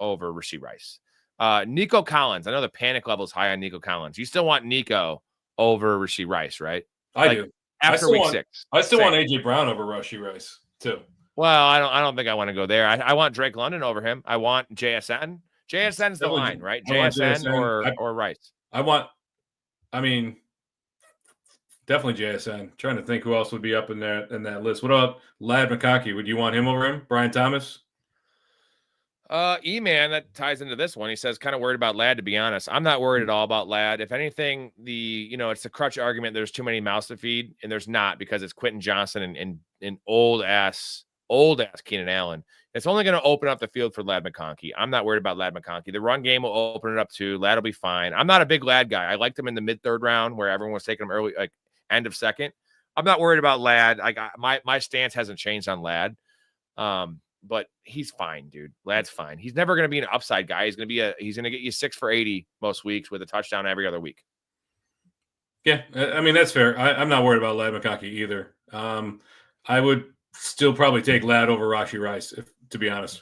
Rasheed Rice. Nico Collins, I know the panic level is high on Nico Collins. You still want Nico over Rasheed Rice, right? I do. After week 6. I still want AJ Brown over Rasheed Rice too. Well, I don't think I want to go there. I want Drake London over him. I want JSN. JSN's the line, right? JSN or Rice. Definitely JSN. Trying to think who else would be up in that list. What about Ladd McConkey? Would you want him over him? Brian Thomas? E-Man, that ties into this one. He says, kind of worried about Ladd, to be honest. I'm not worried at all about Ladd. If anything, it's the crutch argument. There's too many mouths to feed, and there's not, because it's Quentin Johnson and old ass Keenan Allen. It's only going to open up the field for Ladd McConkey. I'm not worried about Ladd McConkey. The run game will open it up too. Ladd will be fine. I'm not a big Ladd guy. I liked him in the mid-3rd round where everyone was taking him early, like end of 2nd. I'm not worried about Ladd. My stance hasn't changed on Ladd. But he's fine, dude. Ladd's fine. He's never going to be an upside guy. He's going to get you 6 for 80 most weeks with a touchdown every other week. Yeah, I mean, that's fair. I'm not worried about Ladd McConkey either. I would still probably take Ladd over Rasheed Rice, to be honest.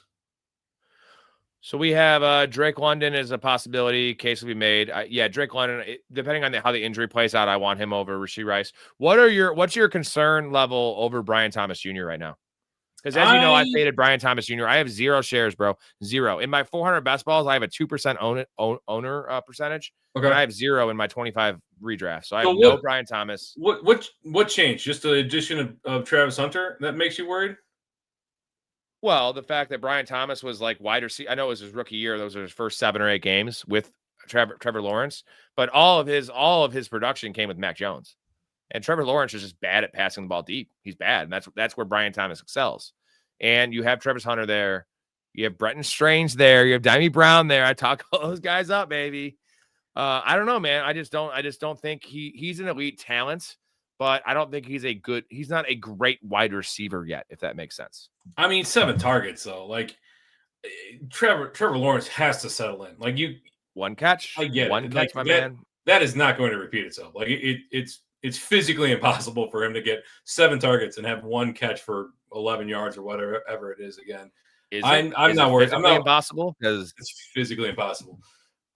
So we have Drake London as a possibility. Case will be made. Drake London, depending on how the injury plays out, I want him over Rasheed Rice. What's your concern level over Brian Thomas Jr. right now? Because as you know, I faded Brian Thomas Jr. I have 0 shares, bro. 0. In my 400 best balls, I have a 2% owner percentage. Okay. And I have 0 in my 25 redraft. So I have no Brian Thomas. What changed? Just the addition of Travis Hunter that makes you worried? Well, the fact that Brian Thomas was like wide receiver. I know it was his rookie year. Those were his first 7 or 8 games with Trevor Lawrence. But all of his production came with Mac Jones. And Trevor Lawrence is just bad at passing the ball deep. He's bad. And that's where Brian Thomas excels. And you have Travis Hunter there. You have Brenton Strange there. You have Dimey Brown there. I talk all those guys up, baby. I don't know, man. I just don't think he's an elite talent, but I don't think he's not a great wide receiver yet, if that makes sense. I mean, 7 targets though. Like Trevor Lawrence has to settle in. Like 1 catch. I get one it. catch, my man. that is not going to repeat itself. Like it's physically impossible for him to get 7 targets and have 1 catch for 11 yards or whatever it is again. I'm not worried. I'm not impossible because it's physically impossible.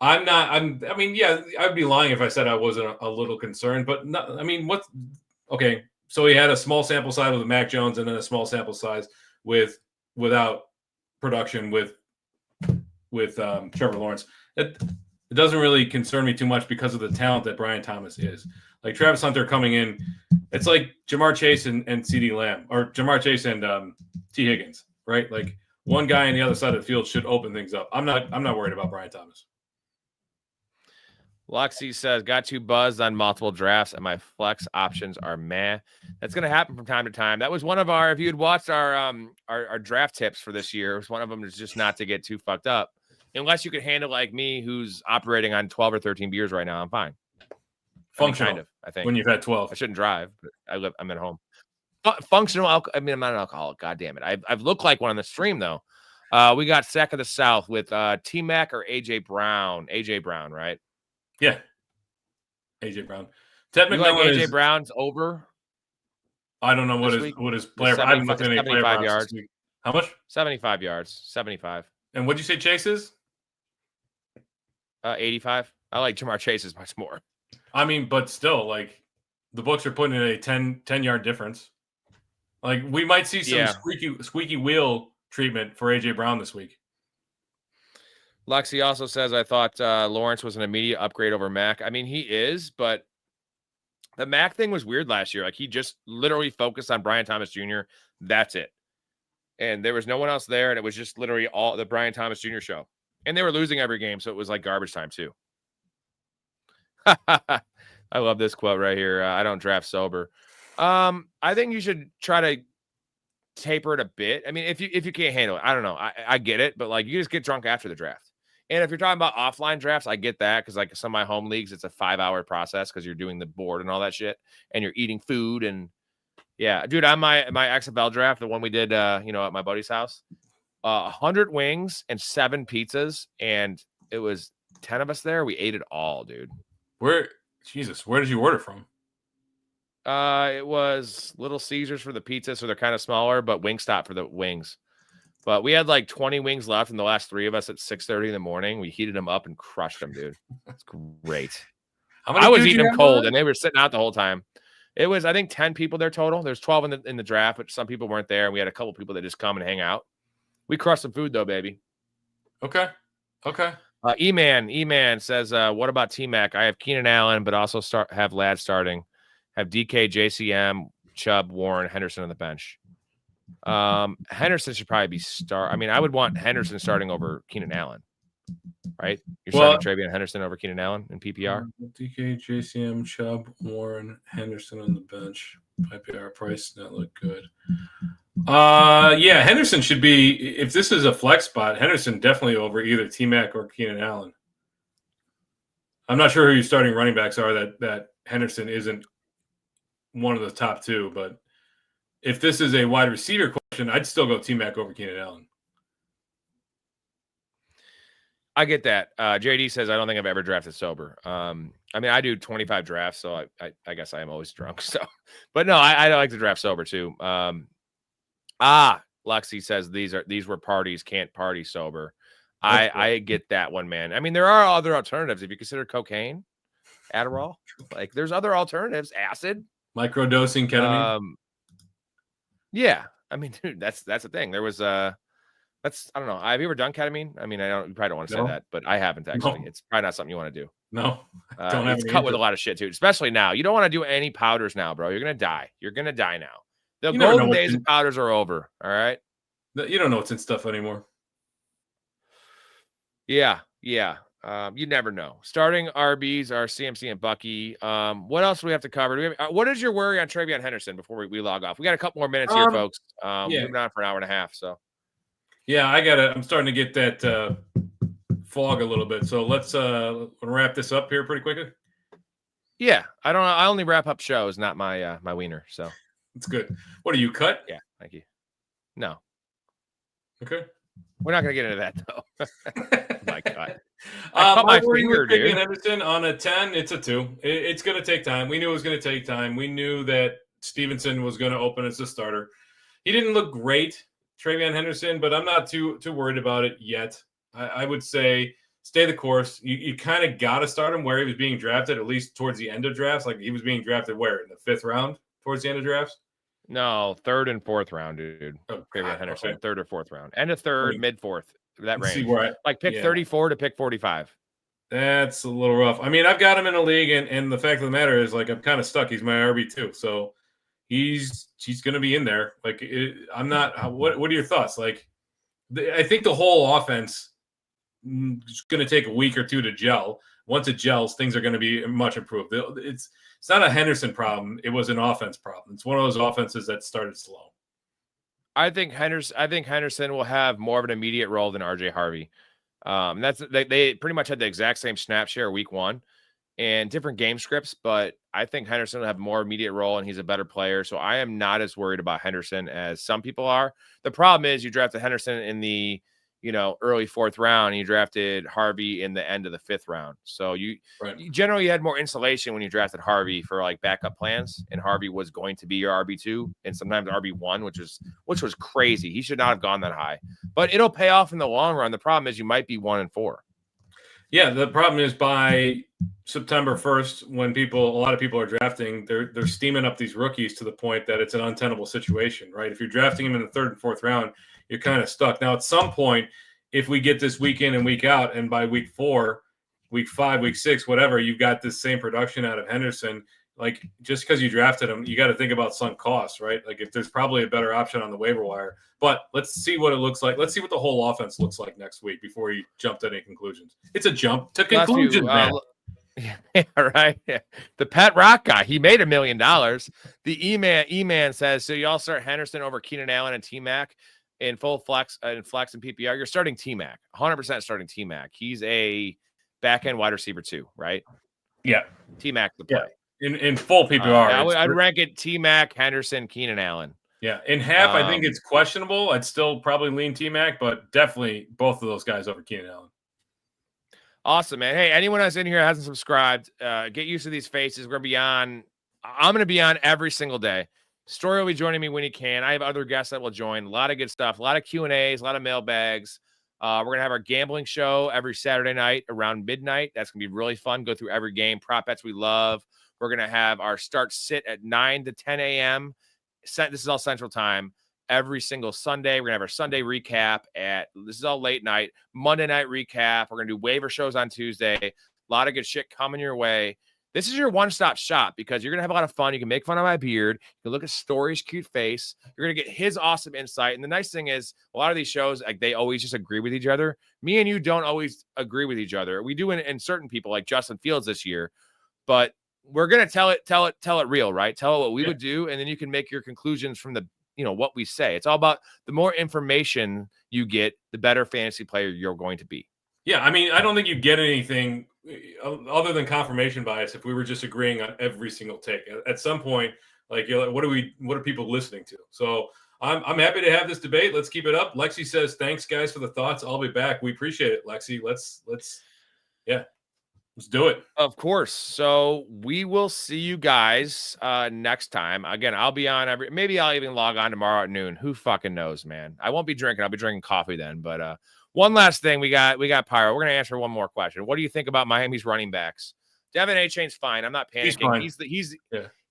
I mean, yeah, I'd be lying if I said I wasn't a little concerned, but not, I mean, okay. So he had a small sample size with Mac Jones and then a small sample size without production with Trevor Lawrence. It doesn't really concern me too much because of the talent that Brian Thomas is. Like Travis Hunter coming in, it's like Jamar Chase and CeeDee Lamb, or Jamar Chase and T. Higgins, right? Like one guy on the other side of the field should open things up. I'm not worried about Brian Thomas. Luxy says, got too buzzed on multiple drafts and my flex options are meh. That's going to happen from time to time. That was one of our, if you had watched our draft tips for this year, it was one of them is just not to get too fucked up. Unless you could handle like me, who's operating on 12 or 13 beers right now, I'm fine. Functional, kind of, I think. When you've had 12. I shouldn't drive, but I'm at home. Functional, I mean, I'm not an alcoholic. God damn it. I've looked like one on the stream, though. We got Sack of the South with T-Mac or A.J. Brown. A.J. Brown, right? Yeah. A.J. Brown. Ted McMillan, like A.J. Brown's over? I don't know what his player. I haven't looked at any player 75 yards. How much? 75 yards. 75. And what'd you say Chase is? 85. I like Jamar Chase as much more. I mean, but still, like, the books are putting in a 10-yard difference. Like, we might see some squeaky wheel treatment for A.J. Brown this week. Luxy also says, I thought Lawrence was an immediate upgrade over Mac. I mean, he is, but the Mac thing was weird last year. Like, he just literally focused on Brian Thomas Jr. That's it. And there was no one else there, and it was just literally all the Brian Thomas Jr. show. And they were losing every game, so it was like garbage time, too. I love this quote right here. I don't draft sober. I think you should try to taper it a bit. I mean, if you can't handle it, I don't know. I get it, but like you just get drunk after the draft. And if you're talking about offline drafts, I get that because like some of my home leagues, it's a 5-hour process because you're doing the board and all that shit, and you're eating food and yeah, dude. On my XFL draft, the one we did, at my buddy's house, 100 wings and 7 pizzas, and it was 10 of us there. We ate it all, dude. Where did you order from? It was Little Caesars for the pizza, so they're kind of smaller, but Wingstop for the wings. But we had like 20 wings left, and the last 3 of us at 6:30 in the morning, we heated them up and crushed them, dude. It's great. I was eating them cold, and they were sitting out the whole time. It was, I think, 10 people there total. There's 12 in the draft, but some people weren't there, and we had a couple people that just come and hang out. We crushed some food, though, baby. Okay. E-Man says, what about T-Mac? I have Keenan Allen, but also have Ladd starting. Have DK, JCM, Chubb, Warren, Henderson on the bench. Henderson should probably be I mean, I would want Henderson starting over Keenan Allen, right? You're starting Travion Henderson over Keenan Allen in PPR. DK, JCM, Chubb, Warren, Henderson on the bench. PPR price not look good. Yeah, Henderson should be. If this is a flex spot, Henderson definitely over either T-Mac or Keenan Allen. I'm not sure who your starting running backs are. That Henderson isn't one of the top 2, but if this is a wide receiver question, I'd still go T-Mac over Keenan Allen. I get that. JD says, I don't think I've ever drafted sober. I mean, I do 25 drafts, so I guess I am always drunk. So, but no, I like to draft sober too. Lexi says these were parties, can't party sober. I get that one, man. I mean, there are other alternatives. If you consider cocaine, Adderall, like there's other alternatives, acid. Microdosing ketamine. Yeah. I mean, dude, that's the thing. There was I don't know. Have you ever done ketamine? I mean, you probably don't want to say that, but I haven't actually. No. It's probably not something you want to do. No. It's cut with a lot of shit, too, especially now. You don't want to do any powders now, bro. You're going to die. You're going to die now. The golden days of powders are over. All right. You don't know what's in stuff anymore. Yeah. You never know. Starting RBs are CMC and Bucky. What else do we have to cover? What is your worry on Travion Henderson before we log off? We got a couple more minutes here, folks. We've been on for an hour and a half. So, yeah, I'm starting to get that fog a little bit. So let's wrap this up here pretty quickly. Yeah, I only wrap up shows, not my my wiener. So it's good. What are you cut? Yeah, thank you. No. Okay. We're not going to get into that, though. My God. I cut my worry finger, with picking dude. Henderson on a 10, it's a 2. It's going to take time. We knew it was going to take time. We knew that Stevenson was going to open as a starter. He didn't look great, Travion Henderson, but I'm not too worried about it yet. I would say stay the course. You kind of got to start him where he was being drafted, at least towards the end of drafts. Like he was being drafted where? In the 5th round towards the end of drafts? No, 3rd and 4th round, dude. Oh, Travion Henderson, okay. 3rd or 4th round. End of 3rd, mid 4th, that range. See where like pick 34 to pick 45. That's a little rough. I mean, I've got him in a league, and the fact of the matter is, like, I'm kind of stuck. He's my RB2, so he's going to be in there. Like, I'm not. What are your thoughts? Like, I think the whole offense is going to take a week or two to gel. Once it gels, things are going to be much improved. It's not a Henderson problem. It was an offense problem. It's one of those offenses that started slow. I think Henderson will have more of an immediate role than RJ Harvey. They pretty much had the exact same snap share week 1 and different game scripts, but I think Henderson will have more immediate role and he's a better player. So I am not as worried about Henderson as some people are. The problem is you drafted Henderson in the, early 4th round, and you drafted Harvey in the end of the 5th round. So you generally had more insulation when you drafted Harvey for like backup plans, and Harvey was going to be your RB2 and sometimes RB1, which was crazy. He should not have gone that high, but it'll pay off in the long run. The problem is you might be 1 and 4. Yeah, the problem is by September 1st, when a lot of people are drafting, they're steaming up these rookies to the point that it's an untenable situation, right? If you're drafting them in the 3rd and 4th round, you're kind of stuck. Now, at some point, if we get this week in and week out, and by week 4, week 5, week 6, whatever, you've got this same production out of Henderson, like just because you drafted him, you got to think about sunk costs, right? Like if there's probably a better option on the waiver wire. But let's see what it looks like. Let's see what the whole offense looks like next week before you jump to any conclusions. It's a jump to conclusions, man. Yeah, right. Yeah. The Pet Rock guy, he made $1 million. The E-Man says, so y'all start Henderson over Keenan Allen and T-Mac in full flex and PPR. You're starting T-Mac, 100% starting T-Mac. He's a back-end wide receiver too, right? Yeah. T-Mac the play. Yeah. In full PPR. I'd rank it T-Mac, Henderson, Keenan Allen. Yeah. In half, I think it's questionable. I'd still probably lean T-Mac, but definitely both of those guys over Keenan Allen. Awesome, man. Hey, anyone that's in here hasn't subscribed, get used to these faces. I'm going to be on every single day. Story will be joining me when he can. I have other guests that will join. A lot of good stuff, a lot of Q&As, a lot of mailbags. We're going to have our gambling show every Saturday night around midnight. That's going to be really fun. Go through every game, prop bets we love. We're going to have our start sit at 9 to 10 a.m. This is all Central Time. Every single Sunday, we're going to have our Sunday recap this is all late night, Monday night recap. We're going to do waiver shows on Tuesday. A lot of good shit coming your way. This is your one-stop shop because you're going to have a lot of fun. You can make fun of my beard. You can look at Story's cute face. You're going to get his awesome insight. And the nice thing is a lot of these shows, like they always just agree with each other. Me and you don't always agree with each other. We do in certain people like Justin Fields this year, but we're going to tell it real, right? Tell it what we would do. And then you can make your conclusions from what we say. It's all about the more information you get, the better fantasy player you're going to be. Yeah, I mean, I don't think you get anything other than confirmation bias if we were just agreeing on every single take. At some point, like, what are people listening to? So I'm happy to have this debate. Let's keep it up. Lexi says, thanks, guys, for the thoughts. I'll be back. We appreciate it, Lexi. Let's do it. Of course. So we will see you guys next time. Again, I'll be on maybe I'll even log on tomorrow at noon. Who fucking knows, man? I won't be drinking. I'll be drinking coffee then. But one last thing, we got Pyro. We're gonna answer one more question. What do you think about Miami's running backs? Devin Achane's fine. I'm not panicking.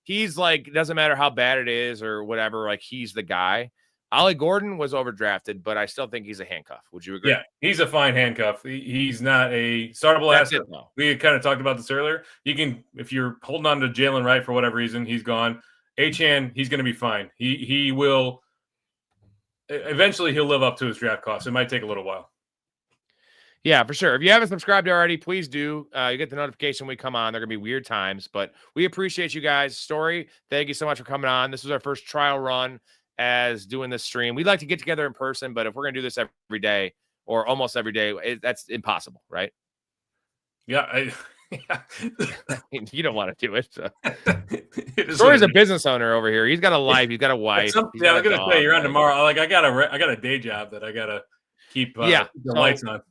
He's like, doesn't matter how bad it is or whatever, like he's the guy. Alec Gordon was overdrafted, but I still think he's a handcuff. Would you agree? Yeah, he's a fine handcuff. He's not a startable asset. We kind of talked about this earlier. You can, if you're holding on to Jalen Wright for whatever reason, he's gone. Achan, he's going to be fine. He will eventually he'll live up to his draft costs. It might take a little while. Yeah, for sure. If you haven't subscribed already, please do. You get the notification when we come on. They're going to be weird times, but we appreciate you guys. Story, thank you so much for coming on. This was our first trial run as doing this stream. We'd like to get together in person, but if we're going to do this every day or almost every day, that's impossible, right? Yeah. You don't want to do it. So. Story's a business owner over here. He's got a life. He's got a wife. I'm going to say you're on tomorrow. Like I got a day job that I got to keep the lights on.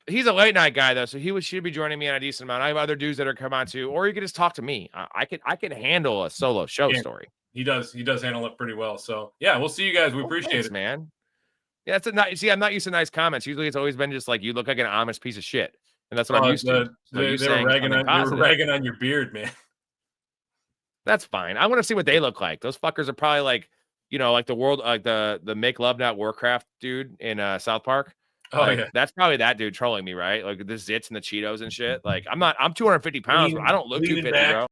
He's a late night guy though, so should be joining me on a decent amount. I have other dudes that are come on too, or you can just talk to me. I can handle a solo show story. He does handle it pretty well. So yeah, we'll see you guys. We appreciate it, man. Yeah, I'm not used to nice comments. Usually it's always been just like you look like an Amish piece of shit. And that's what I'm used to. So they were ragging on your beard, man. That's fine. I want to see what they look like. Those fuckers are probably like, like the world, like the Make Love Not Warcraft dude in South Park. Like, yeah. That's probably that dude trolling me, right? Like the zits and the Cheetos and shit. Like I'm 250 pounds, but I don't look 250, bro.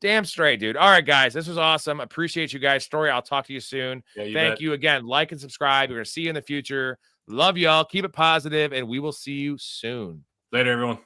Damn straight, dude. All right, guys. This was awesome. Appreciate you guys. Story, I'll talk to you soon. Yeah, Thank you again. Like and subscribe. We're going to see you in the future. Love y'all. Keep it positive, and we will see you soon. Later, everyone.